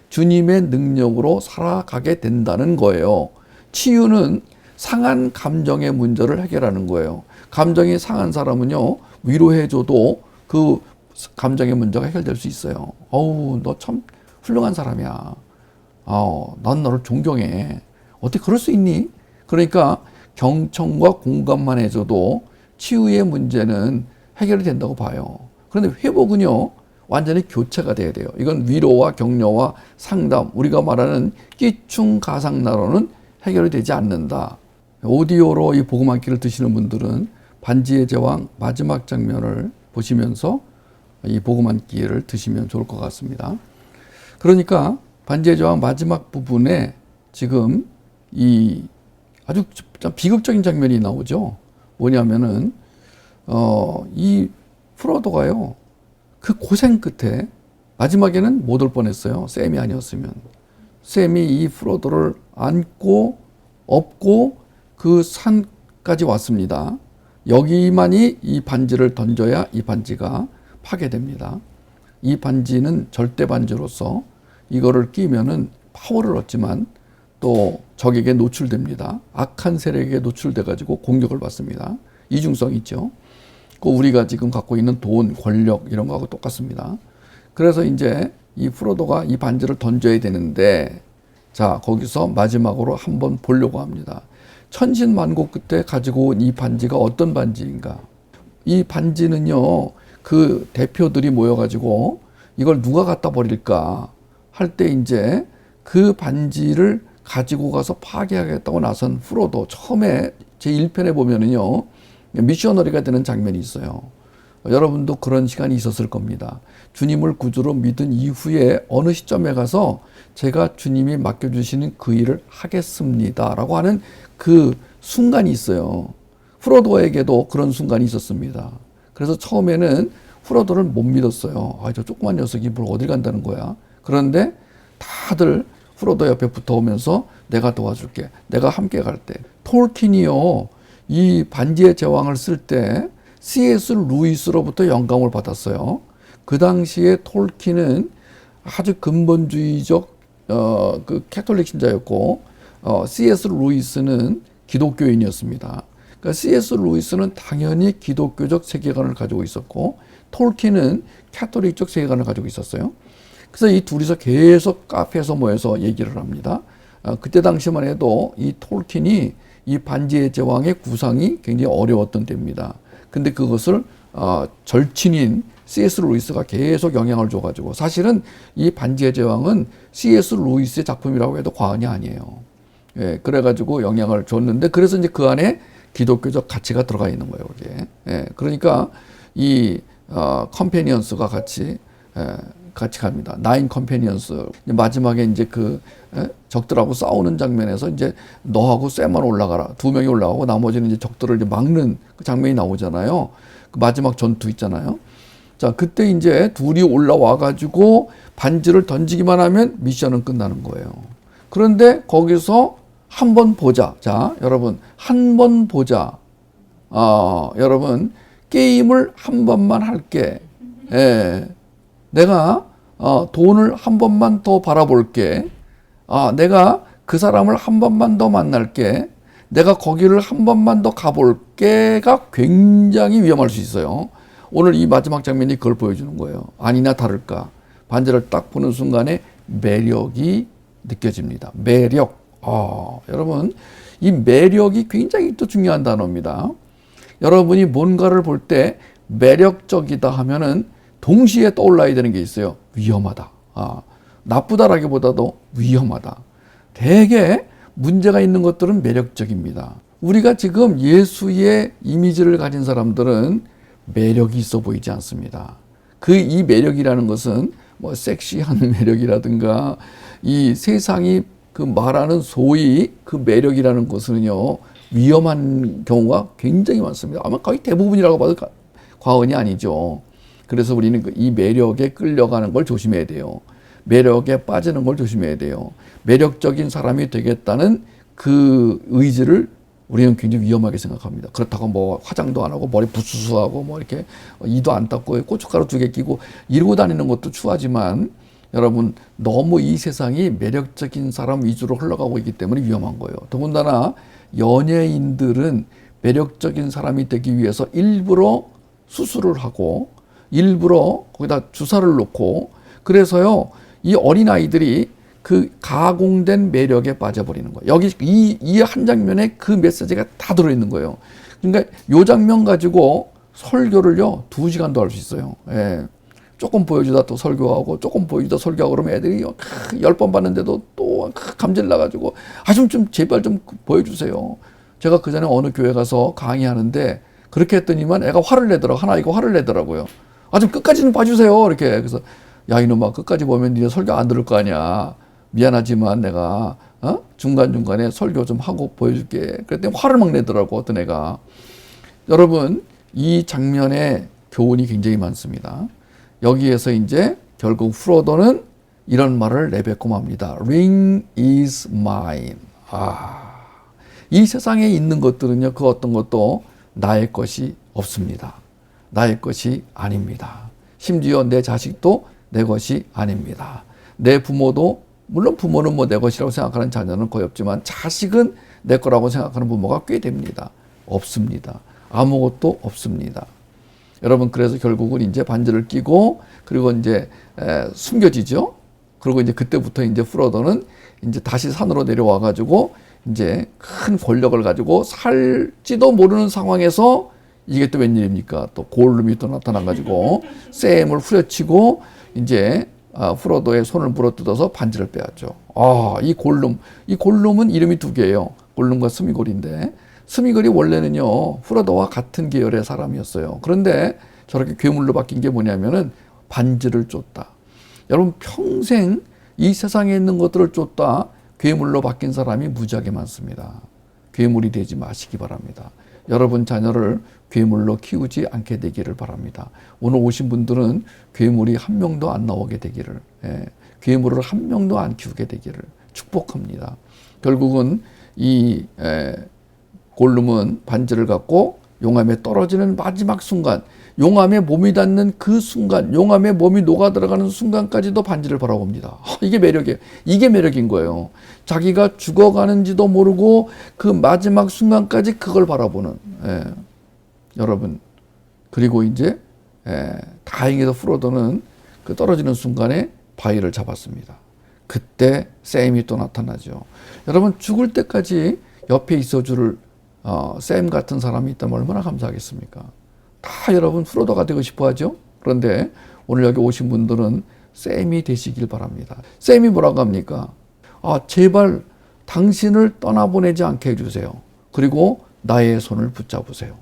주님의 능력으로 살아가게 된다는 거예요. 치유는 상한 감정의 문제를 해결하는 거예요. 감정이 상한 사람은요, 위로해줘도 그 감정의 문제가 해결될 수 있어요. 너 참 훌륭한 사람이야. 난 너를 존경해. 어떻게 그럴 수 있니? 그러니까 경청과 공감만 해줘도 치유의 문제는 해결이 된다고 봐요. 그런데 회복은요, 완전히 교체가 돼야 돼요. 이건 위로와 격려와 상담, 우리가 말하는 끼충가상나로는 해결이 되지 않는다. 오디오로 이 복음 한 끼를 드시는 분들은 반지의 제왕 마지막 장면을 보시면서 이 복음 한 끼를 드시면 좋을 것 같습니다. 그러니까 반지의 제왕 마지막 부분에 지금 이 아주 비극적인 장면이 나오죠. 뭐냐면은 이 프로도가요, 그 고생 끝에 마지막에는 못 올 뻔했어요. 샘이 아니었으면. 샘이 이 프로도를 안고 업고 그 산까지 왔습니다. 여기만이 이 반지를 던져야 이 반지가 파괴됩니다. 이 반지는 절대 반지로서 이거를 끼면은 파워를 얻지만 또 적에게 노출됩니다. 악한 세력에게 노출돼 가지고 공격을 받습니다. 이중성이 있죠. 그 우리가 지금 갖고 있는 돈, 권력 이런 거하고 똑같습니다. 그래서 이제 이 프로도가 이 반지를 던져야 되는데, 자, 거기서 마지막으로 한번 보려고 합니다. 천신만고 끝에 가지고 온 이 반지가 어떤 반지인가? 이 반지는요, 그 대표들이 모여가지고 이걸 누가 갖다 버릴까 할 때 이제 그 반지를 가지고 가서 파괴하겠다고 나선 프로도, 처음에 제 1편에 보면은요, 미셔너리가 되는 장면이 있어요. 여러분도 그런 시간이 있었을 겁니다. 주님을 구주로 믿은 이후에 어느 시점에 가서 제가 주님이 맡겨주시는 그 일을 하겠습니다 라고 하는 그 순간이 있어요. 프로도에게도 그런 순간이 있었습니다. 그래서 처음에는 프로도를 못 믿었어요. 아, 저 조그만 녀석이 뭘 어딜 간다는 거야. 그런데 다들 프로도 옆에 붙어오면서 내가 도와줄게, 내가 함께 갈 때, 톨킨이요, 이 반지의 제왕을 쓸 때 C.S. 루이스로부터 영감을 받았어요. 그 당시에 톨킨은 아주 근본주의적 그 캐톨릭 신자였고, C.S. 루이스는 기독교인이었습니다. 그러니까 C.S. 루이스는 당연히 기독교적 세계관을 가지고 있었고, 톨킨은 캐톨릭적 세계관을 가지고 있었어요. 그래서 이 둘이서 계속 카페에서 모여서 얘기를 합니다. 그때 당시만 해도 이 톨킨이 이 반지의 제왕의 구상이 굉장히 어려웠던 때입니다. 근데 그것을 절친인 C.S. 루이스가 계속 영향을 줘가지고, 사실은 이 반지의 제왕은 C.S. 루이스의 작품이라고 해도 과언이 아니에요. 예, 그래가지고 영향을 줬는데, 그래서 이제 그 안에 기독교적 가치가 들어가 있는 거예요, 그게. 예, 그러니까 이 컴패니언스가 같이 갑니다. 나인 컴패니언스. 마지막에 이제 그 적들하고 싸우는 장면에서 이제 너하고 쌤만 올라가라. 2명이 올라가고 나머지는 이제 적들을 이제 막는 그 장면이 나오잖아요. 그 마지막 전투 있잖아요. 자, 그때 이제 둘이 올라와 가지고 반지를 던지기만 하면 미션은 끝나는 거예요. 그런데 거기서 한번 보자. 자, 여러분, 한 번 보자. 여러분, 게임을 한 번만 할게. 예. 내가 돈을 한 번만 더 바라볼게. 내가 그 사람을 한 번만 더 만날게. 내가 거기를 한 번만 더 가볼게가 굉장히 위험할 수 있어요. 오늘 이 마지막 장면이 그걸 보여주는 거예요. 아니나 다를까. 반지를 딱 보는 순간에 매력이 느껴집니다. 매력. 여러분, 이 매력이 굉장히 또 중요한 단어입니다. 여러분이 뭔가를 볼 때 매력적이다 하면은 동시에 떠올라야 되는 게 있어요. 위험하다. 나쁘다라기보다도 위험하다. 되게 문제가 있는 것들은 매력적입니다. 우리가 지금 예수의 이미지를 가진 사람들은 매력이 있어 보이지 않습니다. 이 매력이라는 것은 뭐 섹시한 매력이라든가 이 세상이 그 말하는 소위 그 매력이라는 것은요, 위험한 경우가 굉장히 많습니다. 아마 거의 대부분이라고 봐도 과언이 아니죠. 그래서 우리는 이 매력에 끌려가는 걸 조심해야 돼요. 매력에 빠지는 걸 조심해야 돼요. 매력적인 사람이 되겠다는 그 의지를 우리는 굉장히 위험하게 생각합니다. 그렇다고 뭐 화장도 안 하고 머리 부스스하고 뭐 이렇게 이도 안 닦고 고춧가루 2개 끼고 이러고 다니는 것도 추하지만, 여러분, 너무 이 세상이 매력적인 사람 위주로 흘러가고 있기 때문에 위험한 거예요. 더군다나 연예인들은 매력적인 사람이 되기 위해서 일부러 수술을 하고 일부러 거기다 주사를 놓고, 그래서요, 이 어린아이들이 그 가공된 매력에 빠져버리는 거예요. 여기 이 한 장면에 그 메시지가 다 들어있는 거예요. 그러니까 이 장면 가지고 설교를요 2시간도 할 수 있어요. 예. 조금 보여주다 또 설교하고 조금 보여주다 설교하고 그러면 애들이 10번 봤는데도 또 감질 나가지고 좀 제발 좀 보여주세요. 제가 그 전에 어느 교회 가서 강의하는데 그렇게 했더니만 애가 화를 내더라고요. 하나 이거 화를 내더라고요. 좀 끝까지는 봐주세요. 이렇게. 그래서 야, 이놈아, 끝까지 보면 니네 설교 안 들을 거 아니야. 미안하지만 내가 중간중간에 설교 좀 하고 보여줄게. 그랬더니 화를 막 내더라고, 어떤 애가. 여러분, 이 장면에 교훈이 굉장히 많습니다. 여기에서 이제 결국 프로도는 이런 말을 내뱉고 맙니다. Ring is mine. 이 세상에 있는 것들은요, 그 어떤 것도 나의 것이 없습니다. 나의 것이 아닙니다. 심지어 내 자식도 내 것이 아닙니다. 내 부모도, 물론 부모는 뭐 내 것이라고 생각하는 자녀는 거의 없지만 자식은 내 거라고 생각하는 부모가 꽤 됩니다. 없습니다. 아무것도 없습니다. 여러분, 그래서 결국은 이제 반지를 끼고, 그리고 이제 숨겨지죠. 그리고 이제 그때부터 이제 프로도는 이제 다시 산으로 내려와 가지고 이제 큰 권력을 가지고 살지도 모르는 상황에서 이게 또 웬일입니까? 또 골룸이 또 나타나 가지고 샘을 후려치고 이제 프로도의 손을 물어뜯어서 반지를 빼앗죠. 이 골룸은 이름이 두 개예요. 골룸과 스미골인데, 스미골이 원래는요 프로도와 같은 계열의 사람이었어요. 그런데 저렇게 괴물로 바뀐 게 뭐냐면은 반지를 쫓다. 여러분, 평생 이 세상에 있는 것들을 쫓다 괴물로 바뀐 사람이 무지하게 많습니다. 괴물이 되지 마시기 바랍니다. 여러분 자녀를 괴물로 키우지 않게 되기를 바랍니다. 오늘 오신 분들은 괴물이 한 명도 안 나오게 되기를, 괴물을 한 명도 안 키우게 되기를 축복합니다. 결국은 이 골룸은 반지를 갖고 용암에 떨어지는 마지막 순간, 용암에 몸이 닿는 그 순간, 용암에 몸이 녹아 들어가는 순간까지도 반지를 바라봅니다. 이게 매력이에요. 이게 매력인 거예요. 자기가 죽어가는지도 모르고 그 마지막 순간까지 그걸 바라보는, 여러분. 그리고 이제 다행히도 프로도는 그 떨어지는 순간에 바위를 잡았습니다. 그때 샘이 또 나타나죠. 여러분, 죽을 때까지 옆에 있어줄 샘 같은 사람이 있다면 얼마나 감사하겠습니까? 다 여러분 프로도가 되고 싶어 하죠. 그런데 오늘 여기 오신 분들은 샘이 되시길 바랍니다. 샘이 뭐라고 합니까? 제발 당신을 떠나보내지 않게 해주세요. 그리고 나의 손을 붙잡으세요.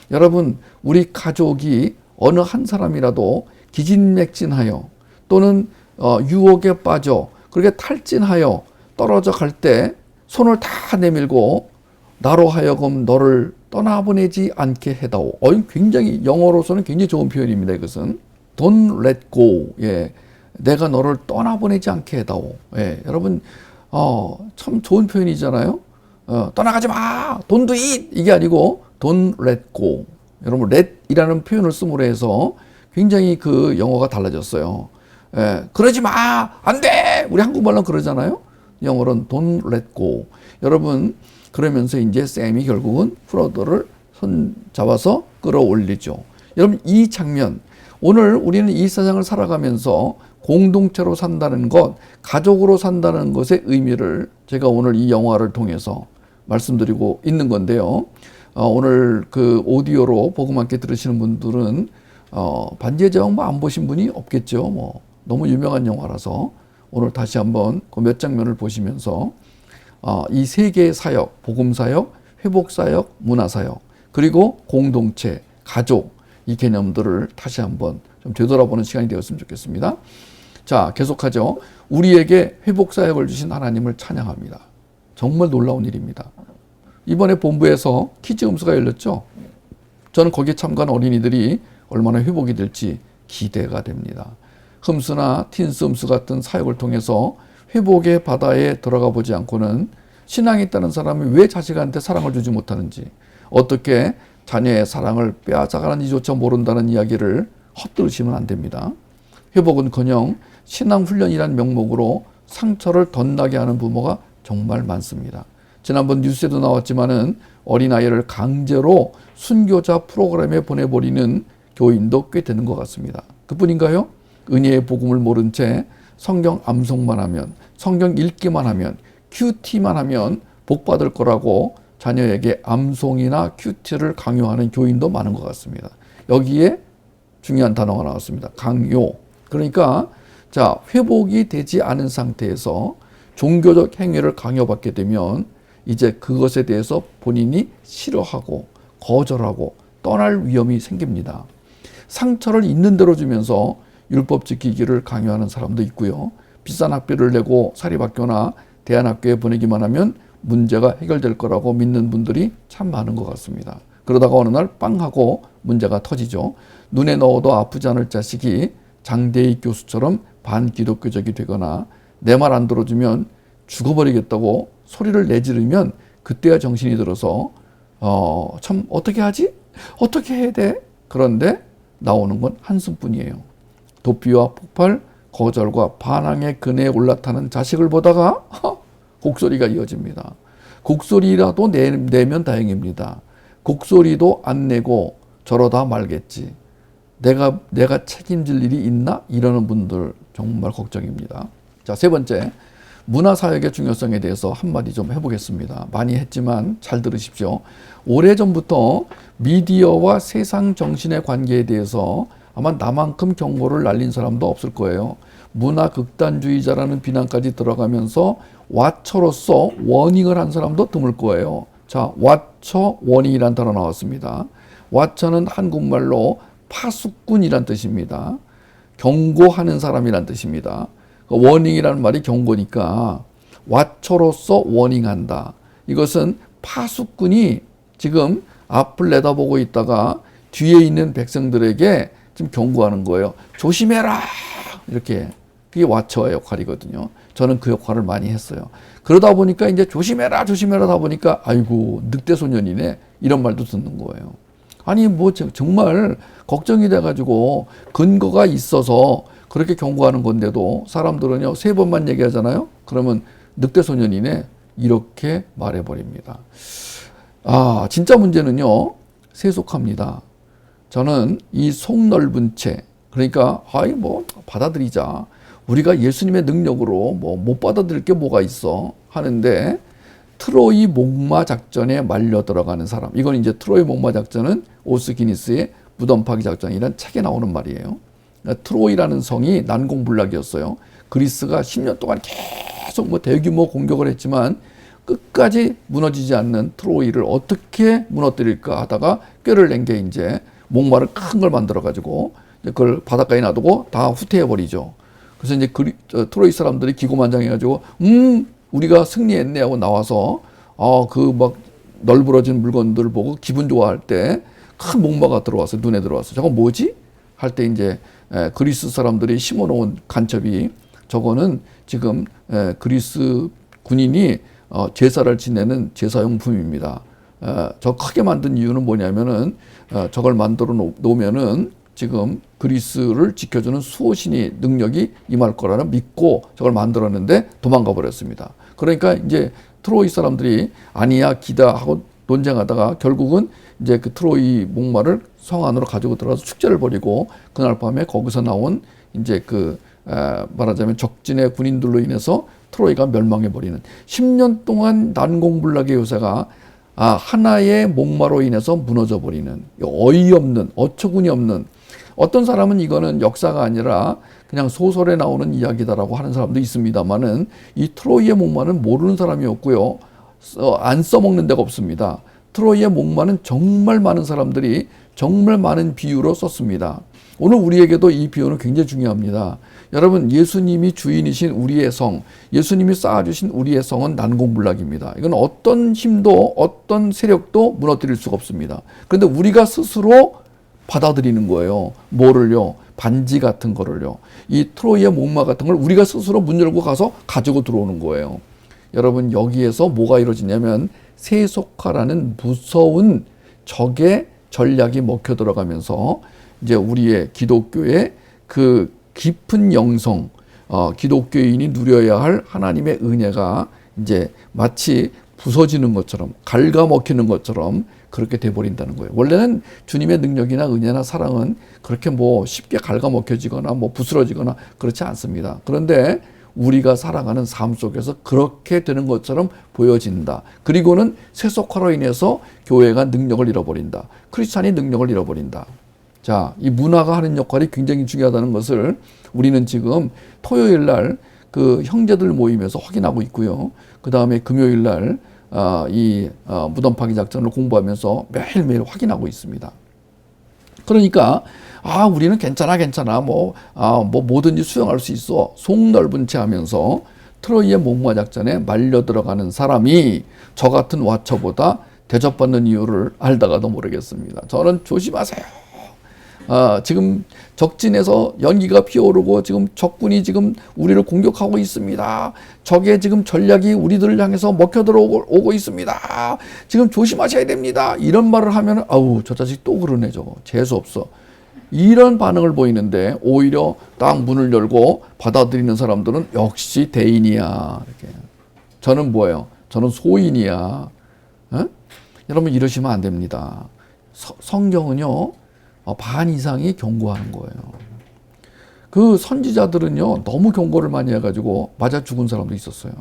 여러분, 우리 가족이 어느 한 사람이라도 기진맥진하여 또는 유혹에 빠져 그렇게 탈진하여 떨어져 갈 때 손을 다 내밀고 나로 하여금 너를 떠나보내지 않게 해다오. 굉장히 영어로서는 굉장히 좋은 표현입니다. 이것은 Don't let go. 내가 너를 떠나보내지 않게 해다오. 여러분, 참 좋은 표현이잖아요. 떠나가지 마. Don't do it. 이게 아니고 Don't let go. 여러분, let이라는 표현을 씀으로 해서 굉장히 그 영어가 달라졌어요. 그러지 마. 안 돼. 우리 한국말로 그러잖아요. 영어로는 Don't let go. 여러분, 그러면서 이제 샘이 결국은 프로도를 손 잡아서 끌어올리죠. 여러분, 이 장면, 오늘 우리는 이 세상을 살아가면서 공동체로 산다는 것, 가족으로 산다는 것의 의미를 제가 오늘 이 영화를 통해서 말씀드리고 있는 건데요. 오늘 그 오디오로 복음 함께 들으시는 분들은 반지의 제왕 안 보신 분이 없겠죠. 너무 유명한 영화라서 오늘 다시 한번 그 몇 장면을 보시면서 이 세 개의 사역, 복음사역, 회복사역, 문화사역, 그리고 공동체, 가족, 이 개념들을 다시 한번 좀 되돌아보는 시간이 되었으면 좋겠습니다. 자, 계속하죠. 우리에게 회복사역을 주신 하나님을 찬양합니다. 정말 놀라운 일입니다. 이번에 본부에서 키즈 음수가 열렸죠. 저는 거기에 참가한 어린이들이 얼마나 회복이 될지 기대가 됩니다. 흠수나 틴스 음수 같은 사역을 통해서 회복의 바다에 들어가 보지 않고는 신앙이 있다는 사람이 왜 자식한테 사랑을 주지 못하는지, 어떻게 자녀의 사랑을 빼앗아가는지조차 모른다는 이야기를 헛들으시면 안 됩니다. 회복은커녕 신앙훈련이라는 명목으로 상처를 덧나게 하는 부모가 정말 많습니다. 지난번 뉴스에도 나왔지만은 어린아이를 강제로 순교자 프로그램에 보내버리는 교인도 꽤 되는 것 같습니다. 그뿐인가요? 은혜의 복음을 모른 채 성경 암송만 하면, 성경 읽기만 하면, 큐티만 하면 복 받을 거라고 자녀에게 암송이나 큐티를 강요하는 교인도 많은 것 같습니다. 여기에 중요한 단어가 나왔습니다. 강요. 그러니까 자, 회복이 되지 않은 상태에서 종교적 행위를 강요받게 되면 이제 그것에 대해서 본인이 싫어하고 거절하고 떠날 위험이 생깁니다. 상처를 있는 대로 주면서 율법 지키기를 강요하는 사람도 있고요. 비싼 학비를 내고 사립학교나 대안학교에 보내기만 하면 문제가 해결될 거라고 믿는 분들이 참 많은 것 같습니다. 그러다가 어느 날 빵 하고 문제가 터지죠. 눈에 넣어도 아프지 않을 자식이 장대희 교수처럼 반기독교적이 되거나 내 말 안 들어주면 죽어버리겠다고 소리를 내지르면 그때야 정신이 들어서 참 어떻게 하지? 어떻게 해야 돼? 그런데 나오는 건 한숨뿐이에요. 도피와 폭발, 거절과 반항의 근해에 올라타는 자식을 보다가 곡소리가 이어집니다. 곡소리라도 내면 다행입니다. 곡소리도 안 내고 저러다 말겠지. 내가 책임질 일이 있나? 이러는 분들 정말 걱정입니다. 자, 세 번째, 문화사역의 중요성에 대해서 한마디 좀 해보겠습니다. 많이 했지만 잘 들으십시오. 오래전부터 미디어와 세상 정신의 관계에 대해서 아마 나만큼 경고를 날린 사람도 없을 거예요. 문화 극단주의자라는 비난까지 들어가면서 와처로서 워닝을 한 사람도 드물 거예요. 자, 와처 워닝이란 단어 나왔습니다. 와처는 한국말로 파수꾼이란 뜻입니다. 경고하는 사람이란 뜻입니다. 워닝이라는 말이 경고니까 와처로서 워닝한다. 이것은 파수꾼이 지금 앞을 내다보고 있다가 뒤에 있는 백성들에게 지금 경고하는 거예요. 조심해라! 이렇게. 그게 와처의 역할이거든요. 저는 그 역할을 많이 했어요. 그러다 보니까 이제 조심해라, 조심해라 하다 보니까 아이고, 늑대소년이네. 이런 말도 듣는 거예요. 아니, 뭐 정말 걱정이 돼가지고 근거가 있어서 그렇게 경고하는 건데도 사람들은요, 3번만 얘기하잖아요? 그러면 늑대소년이네. 이렇게 말해버립니다. 아, 진짜 문제는요, 세속합니다. 저는 이 속넓은 채, 그러니까, 받아들이자. 우리가 예수님의 능력으로 못 받아들일 게 뭐가 있어? 하는데, 트로이 목마 작전에 말려 들어가는 사람. 이건 이제 트로이 목마 작전은 오스기니스의 무덤 파기 작전이라는 책에 나오는 말이에요. 그러니까 트로이라는 성이 난공불락이었어요. 그리스가 10년 동안 계속 대규모 공격을 했지만 끝까지 무너지지 않는 트로이를 어떻게 무너뜨릴까 하다가 꾀를 낸 게 이제 목마를 큰 걸 만들어 가지고 그걸 바닷가에 놔두고 다 후퇴해 버리죠. 그래서 이제 트로이 사람들이 기고만장해 가지고 우리가 승리했네 하고 나와서 그 막 널브러진 물건들 보고 기분 좋아할 때 큰 목마가 들어와서 눈에 들어왔어. 저거 뭐지? 할 때 이제 그리스 사람들이 심어놓은 간첩이 저거는 지금 그리스 군인이 제사를 지내는 제사용품입니다. 저 크게 만든 이유는 뭐냐면은 저걸 만들어 놓으면은 지금 그리스를 지켜주는 수호신이 능력이 임할 거라는 믿고 저걸 만들었는데 도망가 버렸습니다. 그러니까 이제 트로이 사람들이 아니야 기다 하고 논쟁하다가 결국은 이제 그 트로이 목마를 성 안으로 가지고 들어가서 축제를 벌이고 그날 밤에 거기서 나온 이제 말하자면 적진의 군인들로 인해서 트로이가 멸망해 버리는 10년 동안 난공불락의 요새가 하나의 목마로 인해서 무너져 버리는 어이없는 어처구니 없는 어떤 사람은 이거는 역사가 아니라 그냥 소설에 나오는 이야기다라고 하는 사람도 있습니다만은 이 트로이의 목마는 모르는 사람이 없고요. 안 써먹는 데가 없습니다. 트로이의 목마는 정말 많은 사람들이 정말 많은 비유로 썼습니다. 오늘 우리에게도 이 비유는 굉장히 중요합니다. 여러분, 예수님이 주인이신 우리의 성, 예수님이 쌓아주신 우리의 성은 난공불락입니다. 이건 어떤 힘도 어떤 세력도 무너뜨릴 수가 없습니다. 그런데 우리가 스스로 받아들이는 거예요. 뭐를요? 반지 같은 거를요. 이 트로이의 목마 같은 걸 우리가 스스로 문 열고 가서 가지고 들어오는 거예요. 여러분, 여기에서 뭐가 이루어지냐면 세속화라는 무서운 적의 전략이 먹혀 들어가면서 이제 우리의 기독교의 그 깊은 영성, 기독교인이 누려야 할 하나님의 은혜가 이제 마치 부서지는 것처럼 갉아먹히는 것처럼 그렇게 돼버린다는 거예요. 원래는 주님의 능력이나 은혜나 사랑은 그렇게 쉽게 갉아먹혀지거나 부스러지거나 그렇지 않습니다. 그런데 우리가 살아가는 삶 속에서 그렇게 되는 것처럼 보여진다. 그리고는 세속화로 인해서 교회가 능력을 잃어버린다. 크리스찬이 능력을 잃어버린다. 자, 이 문화가 하는 역할이 굉장히 중요하다는 것을 우리는 지금 토요일 날 그 형제들 모임에서 확인하고 있고요. 그 다음에 금요일 날 무덤 파기 작전을 공부하면서 매일매일 확인하고 있습니다. 그러니까 우리는 괜찮아 뭐든지 수용할 수 있어 속넓은 채 하면서 트로이의 목마 작전에 말려 들어가는 사람이 저 같은 와처보다 대접받는 이유를 알다가도 모르겠습니다. 저는 조심하세요. 지금 적진에서 연기가 피어오르고 지금 적군이 지금 우리를 공격하고 있습니다. 적의 지금 전략이 우리들을 향해서 먹혀 들어오고 있습니다. 지금 조심하셔야 됩니다. 이런 말을 하면 저 자식 또 그러네 저거. 재수 없어. 이런 반응을 보이는데 오히려 딱 문을 열고 받아들이는 사람들은 역시 대인이야. 이렇게. 저는 뭐예요? 저는 소인이야. 에? 여러분 이러시면 안 됩니다. 성경은요 반 이상이 경고하는 거예요. 그 선지자들은요 너무 경고를 많이 해가지고 맞아 죽은 사람도 있었어요.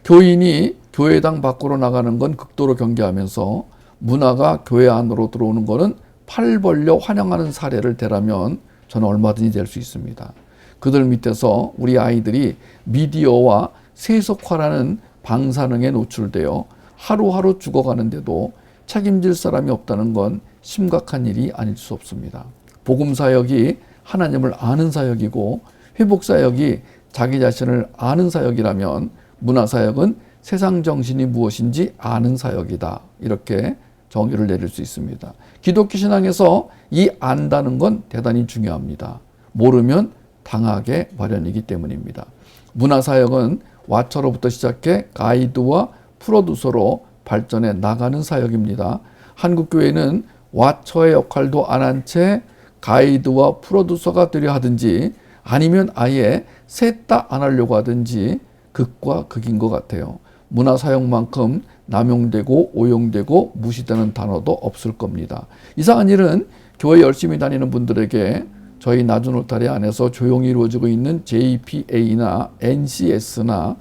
교인이 교회당 밖으로 나가는 건 극도로 경계하면서 문화가 교회 안으로 들어오는 거는 팔 벌려 환영하는 사례를 대라면 저는 얼마든지 될 수 있습니다. 그들 밑에서 우리 아이들이 미디어와 세속화라는 방사능에 노출되어 하루하루 죽어가는데도 책임질 사람이 없다는 건 심각한 일이 아닐 수 없습니다. 복음 사역이 하나님을 아는 사역이고 회복 사역이 자기 자신을 아는 사역이라면 문화 사역은 세상 정신이 무엇인지 아는 사역이다. 이렇게 정의를 내릴 수 있습니다. 기독교 신앙에서 이 안다는 건 대단히 중요합니다. 모르면 당하게 마련이기 때문입니다. 문화 사역은 와처로부터 시작해 가이드와 프로듀서로 발전해 나가는 사역입니다. 한국 교회는 와처의 역할도 안 한 채 가이드와 프로듀서가 되려 하든지 아니면 아예 셋 다 안 하려고 하든지 극과 극인 것 같아요. 문화 사역만큼 남용되고 오용되고 무시되는 단어도 없을 겁니다. 이상한 일은 교회 열심히 다니는 분들에게 저희 낮은 울타리 안에서 조용히 이루어지고 있는 JPA나 NCS나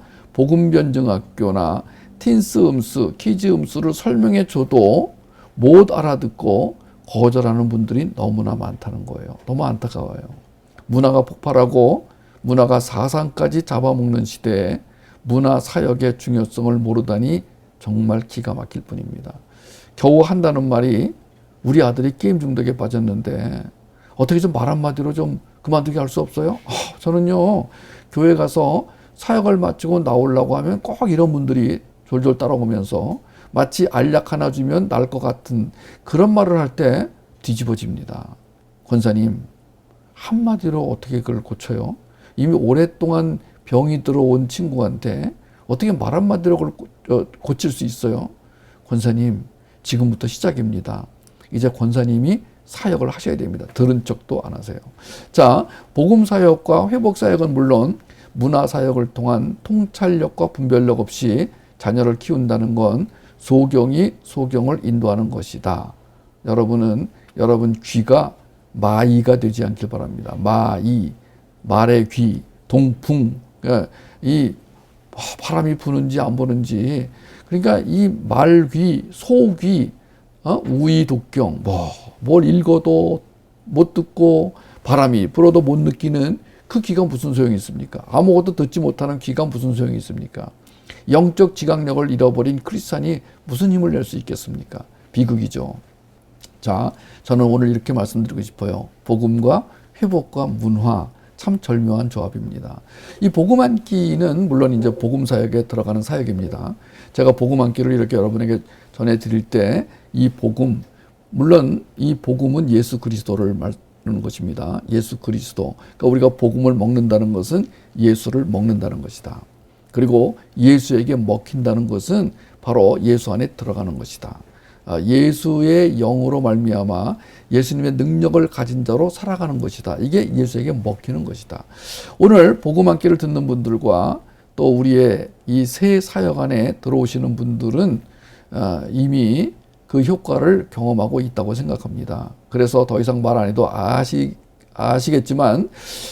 복음변증학교나 틴스 음수, 키즈 음수를 설명해 줘도 못 알아듣고 거절하는 분들이 너무나 많다는 거예요. 너무 안타까워요. 문화가 폭발하고 문화가 사상까지 잡아먹는 시대에 문화 사역의 중요성을 모르다니 정말 기가 막힐 뿐입니다. 겨우 한다는 말이 우리 아들이 게임 중독에 빠졌는데 어떻게 좀 말 한마디로 좀 그만두게 할 수 없어요? 저는요 교회 가서 사역을 마치고 나오려고 하면 꼭 이런 분들이 졸졸 따라오면서 마치 알약 하나 주면 날 것 같은 그런 말을 할 때 뒤집어집니다. 권사님 한마디로 어떻게 그걸 고쳐요? 이미 오랫동안 병이 들어온 친구한테 어떻게 말 한마디로 그걸 고칠 수 있어요? 권사님 지금부터 시작입니다. 이제 권사님이 사역을 하셔야 됩니다. 들은 척도 안 하세요. 자, 복음 사역과 회복 사역은 물론 문화 사역을 통한 통찰력과 분별력 없이 자녀를 키운다는 건 소경이 소경을 인도하는 것이다. 여러분은 여러분 귀가 마이가 되지 않길 바랍니다. 마이, 말의 귀, 동풍, 이 바람이 부는지 안 부는지, 그러니까 이 말귀, 소귀, 우이독경, 뭘 읽어도 못 듣고 바람이 불어도 못 느끼는 그 귀가 무슨 소용이 있습니까? 아무것도 듣지 못하는 귀가 무슨 소용이 있습니까? 영적 지각력을 잃어버린 크리스찬이 무슨 힘을 낼 수 있겠습니까? 비극이죠. 자, 저는 오늘 이렇게 말씀드리고 싶어요. 복음과 회복과 문화, 참 절묘한 조합입니다. 이 복음 한 끼는 물론 이제 복음 사역에 들어가는 사역입니다. 제가 복음 한 끼를 이렇게 여러분에게 전해드릴 때 이 복음, 물론 이 복음은 예수 그리스도를 말하는 것입니다. 예수 그리스도. 그러니까 우리가 복음을 먹는다는 것은 예수를 먹는다는 것이다. 그리고 예수에게 먹힌다는 것은 바로 예수 안에 들어가는 것이다. 예수의 영으로 말미암아 예수님의 능력을 가진 자로 살아가는 것이다. 이게 예수에게 먹히는 것이다. 오늘 복음 한 끼를 듣는 분들과 또 우리의 이 새 사역 안에 들어오시는 분들은 이미 그 효과를 경험하고 있다고 생각합니다. 그래서 더 이상 말 안 해도 아시겠지만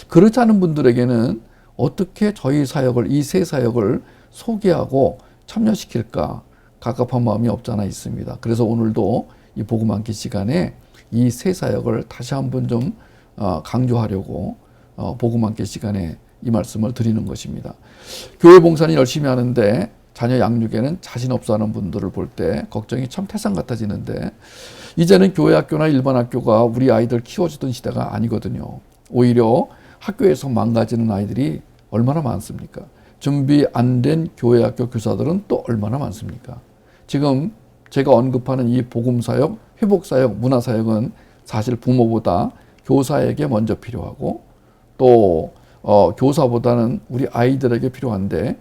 그렇지 않은 분들에게는 어떻게 저희 사역을, 이 새 사역을 소개하고 참여시킬까 갑갑한 마음이 없잖아 있습니다. 그래서 오늘도 이 복음 한 끼 시간에 이 새 사역을 다시 한번 좀 강조하려고 복음 한 끼 시간에 이 말씀을 드리는 것입니다. 교회 봉사는 열심히 하는데 자녀 양육에는 자신 없어 하는 분들을 볼 때 걱정이 참 태산 같아지는데 이제는 교회 학교나 일반 학교가 우리 아이들 키워주던 시대가 아니거든요. 오히려 학교에서 망가지는 아이들이 얼마나 많습니까? 준비 안 된 교회 학교 교사들은 또 얼마나 많습니까? 지금 제가 언급하는 이 복음사역, 회복사역, 문화사역은 사실 부모보다 교사에게 먼저 필요하고 또 교사보다는 우리 아이들에게 필요한데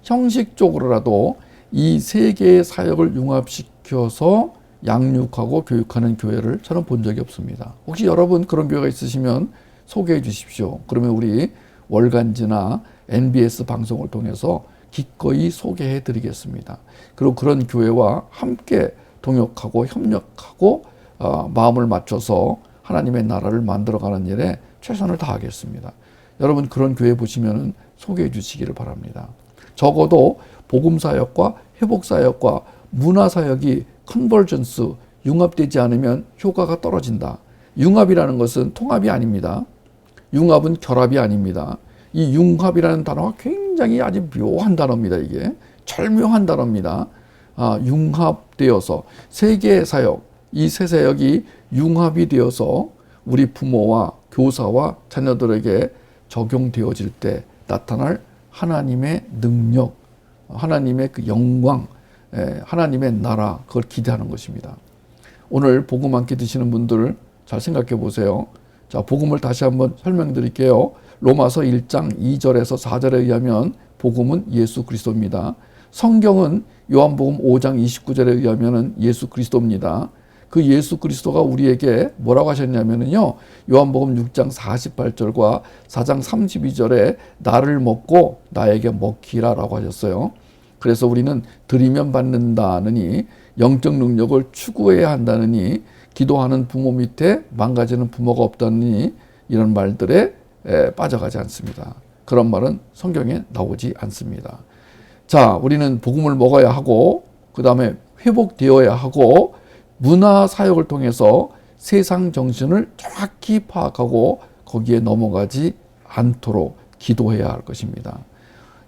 형식적으로라도 이 세 개의 사역을 융합시켜서 양육하고 교육하는 교회를 저는 본 적이 없습니다. 혹시 여러분 그런 교회가 있으시면 소개해 주십시오. 그러면 우리 월간지나 NBS 방송을 통해서 기꺼이 소개해 드리겠습니다. 그리고 그런 교회와 함께 동역하고 협력하고 마음을 맞춰서 하나님의 나라를 만들어가는 일에 최선을 다하겠습니다. 여러분 그런 교회 보시면 소개해 주시기를 바랍니다. 적어도 복음사역과 회복사역과 문화사역이 컨버전스, 융합되지 않으면 효과가 떨어진다. 융합이라는 것은 통합이 아닙니다. 융합은 결합이 아닙니다. 이 융합이라는 단어가 굉장히 아주 묘한 단어입니다. 이게 절묘한 단어입니다. 융합되어서 세 개의 사역, 이 세 사역이 융합이 되어서 우리 부모와 교사와 자녀들에게 적용되어질 때 나타날 하나님의 능력, 하나님의 그 영광, 하나님의 나라, 그걸 기대하는 것입니다. 오늘 복음 함께 드시는 분들 잘 생각해 보세요. 자, 복음을 다시 한번 설명드릴게요. 로마서 1장 2절에서 4절에 의하면 복음은 예수 그리스도입니다. 성경은 요한복음 5장 29절에 의하면 예수 그리스도입니다. 그 예수 그리스도가 우리에게 뭐라고 하셨냐면요. 요한복음 6장 48절과 4장 32절에 나를 먹고 나에게 먹히라라고 하셨어요. 그래서 우리는 드리면 받는다느니 영적 능력을 추구해야 한다느니 기도하는 부모 밑에 망가지는 부모가 없다느니 이런 말들에 빠져가지 않습니다. 그런 말은 성경에 나오지 않습니다. 자, 우리는 복음을 먹어야 하고 그 다음에 회복되어야 하고 문화 사역을 통해서 세상 정신을 정확히 파악하고 거기에 넘어가지 않도록 기도해야 할 것입니다.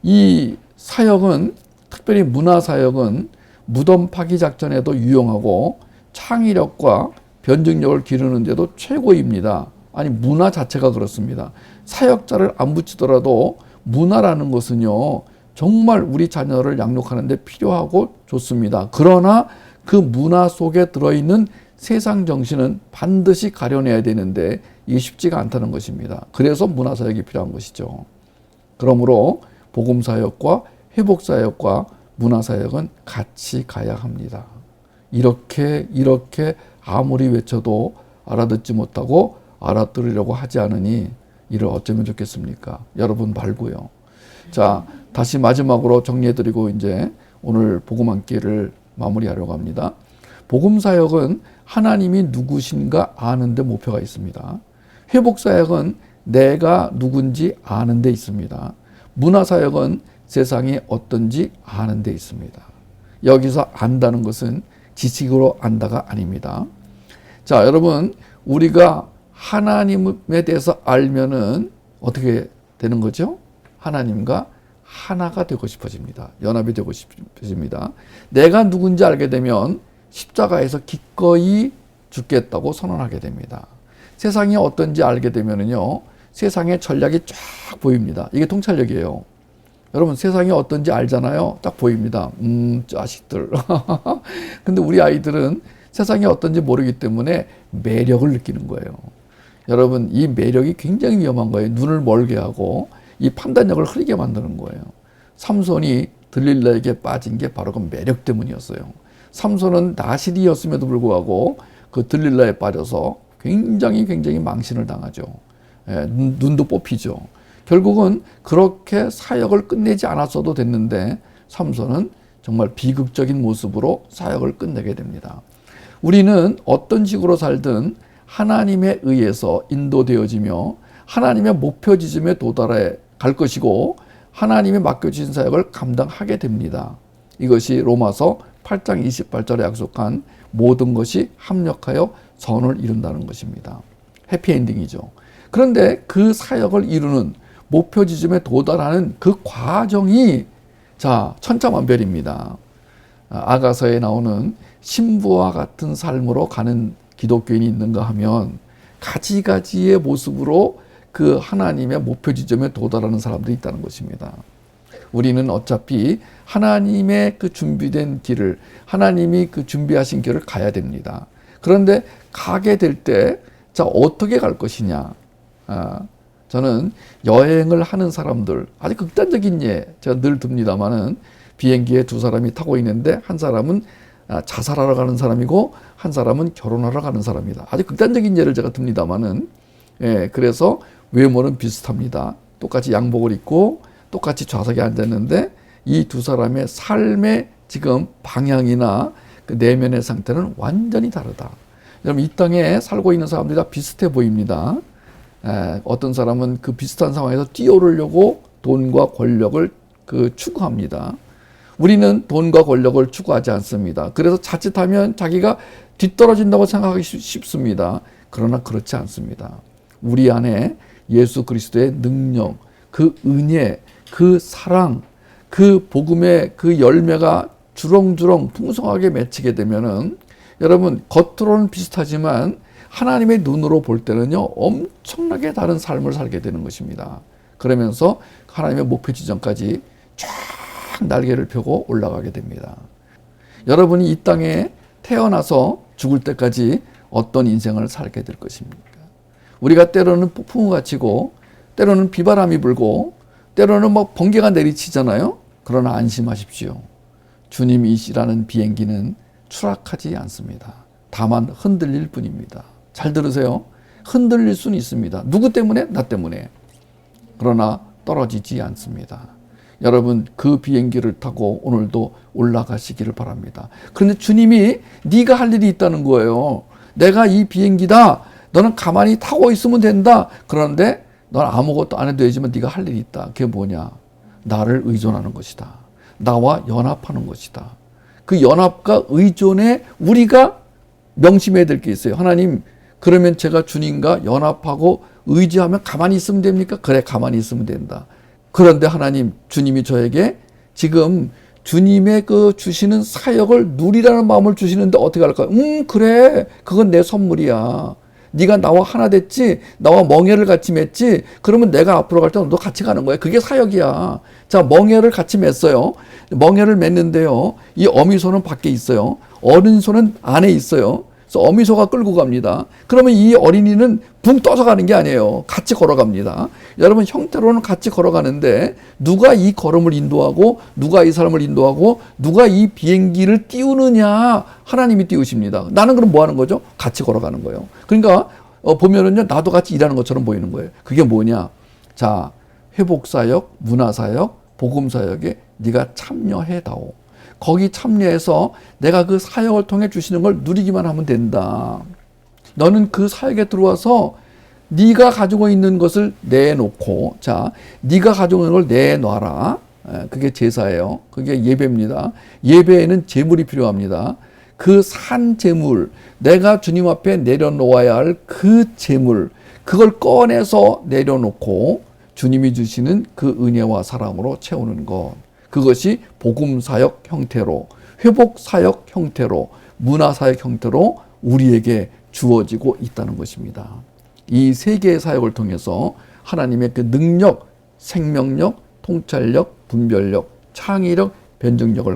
이 사역은 특별히 문화 사역은 무덤 파기 작전에도 유용하고 창의력과 변증력을 기르는 데도 최고입니다. 아니 문화 자체가 그렇습니다. 사역자를 안 붙이더라도 문화라는 것은요 정말 우리 자녀를 양육하는 데 필요하고 좋습니다. 그러나 그 문화 속에 들어있는 세상 정신은 반드시 가려내야 되는데 이게 쉽지가 않다는 것입니다. 그래서 문화 사역이 필요한 것이죠. 그러므로 복음 사역과 회복 사역과 문화 사역은 같이 가야 합니다. 이렇게 아무리 외쳐도 알아듣지 못하고 알아들으려고 하지 않으니 이를 어쩌면 좋겠습니까? 여러분 말고요. 자, 다시 마지막으로 정리해드리고 이제 오늘 복음 한 끼를 마무리하려고 합니다. 복음 사역은 하나님이 누구신가 아는 데 목표가 있습니다. 회복 사역은 내가 누군지 아는 데 있습니다. 문화 사역은 세상이 어떤지 아는 데 있습니다. 여기서 안다는 것은 지식으로 안다가 아닙니다. 자, 여러분 우리가 하나님에 대해서 알면은 어떻게 되는 거죠? 하나님과 하나가 되고 싶어집니다. 연합이 되고 싶어집니다. 내가 누군지 알게 되면 십자가에서 기꺼이 죽겠다고 선언하게 됩니다. 세상이 어떤지 알게 되면은요, 세상의 전략이 쫙 보입니다. 이게 통찰력이에요. 여러분 세상이 어떤지 알잖아요. 딱 보입니다. 자식들. 근데 우리 아이들은 세상이 어떤지 모르기 때문에 매력을 느끼는 거예요. 여러분 이 매력이 굉장히 위험한 거예요. 눈을 멀게 하고 이 판단력을 흐리게 만드는 거예요. 삼손이 들릴라에게 빠진 게 바로 그 매력 때문이었어요. 삼손은 나실이었음에도 불구하고 그 들릴라에 빠져서 굉장히 망신을 당하죠. 눈도 뽑히죠. 결국은 그렇게 사역을 끝내지 않았어도 됐는데 삼손은 정말 비극적인 모습으로 사역을 끝내게 됩니다. 우리는 어떤 식으로 살든 하나님에 의해서 인도되어지며 하나님의 목표 지점에 도달해 갈 것이고 하나님이 맡겨주신 사역을 감당하게 됩니다. 이것이 로마서 8장 28절에 약속한 모든 것이 합력하여 선을 이룬다는 것입니다. 해피엔딩이죠. 그런데 그 사역을 이루는 목표 지점에 도달하는 그 과정이 천차만별입니다. 아가서에 나오는 신부와 같은 삶으로 가는 기독교인이 있는가 하면 가지가지의 모습으로 그 하나님의 목표 지점에 도달하는 사람들이 있다는 것입니다. 우리는 어차피 하나님의 그 준비된 길을, 하나님이 그 준비하신 길을 가야 됩니다. 그런데 가게 될 때, 어떻게 갈 것이냐. 저는 여행을 하는 사람들, 아주 극단적인 예, 제가 늘 듭니다만은 비행기에 두 사람이 타고 있는데 한 사람은 자살하러 가는 사람이고 한 사람은 결혼하러 가는 사람이다. 아주 극단적인 예를 제가 듭니다만은 그래서 외모는 비슷합니다. 똑같이 양복을 입고 똑같이 좌석에 앉았는데 이 두 사람의 삶의 지금 방향이나 그 내면의 상태는 완전히 다르다. 여러분 이 땅에 살고 있는 사람들이 다 비슷해 보입니다. 어떤 사람은 그 비슷한 상황에서 뛰어오르려고 돈과 권력을 추구합니다. 우리는 돈과 권력을 추구하지 않습니다. 그래서 자칫하면 자기가 뒤떨어진다고 생각하기 쉽습니다. 그러나 그렇지 않습니다. 우리 안에 예수 그리스도의 능력, 그 은혜, 그 사랑, 그 복음의 그 열매가 주렁주렁 풍성하게 맺히게 되면은 여러분 겉으로는 비슷하지만 하나님의 눈으로 볼 때는요 엄청나게 다른 삶을 살게 되는 것입니다. 그러면서 하나님의 목표 지점까지 쫙 날개를 펴고 올라가게 됩니다. 여러분이 이 땅에 태어나서 죽을 때까지 어떤 인생을 살게 될 것입니까? 우리가 때로는 폭풍우가 갇히고 때로는 비바람이 불고 때로는 번개가 내리치잖아요. 그러나 안심하십시오. 주님이시라는 비행기는 추락하지 않습니다. 다만 흔들릴 뿐입니다. 잘 들으세요. 흔들릴 수는 있습니다. 누구 때문에? 나 때문에. 그러나 떨어지지 않습니다. 여러분 그 비행기를 타고 오늘도 올라가시기를 바랍니다. 그런데 주님이 네가 할 일이 있다는 거예요. 내가 이 비행기다. 너는 가만히 타고 있으면 된다. 그런데 넌 아무것도 안 해도 되지만 네가 할 일이 있다. 그게 뭐냐? 나를 의존하는 것이다. 나와 연합하는 것이다. 그 연합과 의존에 우리가 명심해야 될 게 있어요. 하나님, 그러면 제가 주님과 연합하고 의지하면 가만히 있으면 됩니까? 그래, 가만히 있으면 된다. 그런데 하나님, 주님이 저에게 지금 주님의 그 주시는 사역을 누리라는 마음을 주시는데 어떻게 할까요? 그래, 그건 내 선물이야. 네가 나와 하나 됐지, 나와 멍에를 같이 맺지, 그러면 내가 앞으로 갈 때 너도 같이 가는 거야. 그게 사역이야. 자, 멍에를 같이 맺어요. 멍에를 맺는데요, 이 어미소는 밖에 있어요. 어린소는 안에 있어요. 그래서 어미소가 끌고 갑니다. 그러면 이 어린이는 붕 떠서 가는 게 아니에요. 같이 걸어갑니다. 여러분, 형태로는 같이 걸어가는데 누가 이 걸음을 인도하고 누가 이 사람을 인도하고 누가 이 비행기를 띄우느냐? 하나님이 띄우십니다. 나는 그럼 뭐 하는 거죠? 같이 걸어가는 거예요. 그러니까 보면은요, 나도 같이 일하는 것처럼 보이는 거예요. 그게 뭐냐? 자, 회복사역, 문화사역, 복음사역에 네가 참여해다오. 거기 참여해서 내가 그 사역을 통해 주시는 걸 누리기만 하면 된다. 너는 그 사역에 들어와서 네가 가지고 있는 것을 내놓고, 자, 네가 가지고 있는 걸 내놔라. 그게 제사예요. 그게 예배입니다. 예배에는 제물이 필요합니다. 그 산 제물, 내가 주님 앞에 내려놓아야 할 그 제물, 그걸 꺼내서 내려놓고 주님이 주시는 그 은혜와 사랑으로 채우는 것. 그것이 복음사역 형태로, 회복사역 형태로, 문화사역 형태로 우리에게 주어지고 있다는 것입니다. 이 세 개의 사역을 통해서 하나님의 그 능력, 생명력, 통찰력, 분별력, 창의력, 변증력을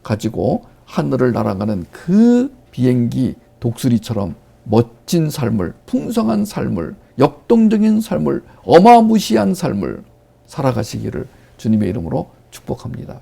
가지고 하늘을 날아가는 그 비행기 독수리처럼 멋진 삶을, 풍성한 삶을, 역동적인 삶을, 어마무시한 삶을 살아가시기를 주님의 이름으로 축복합니다.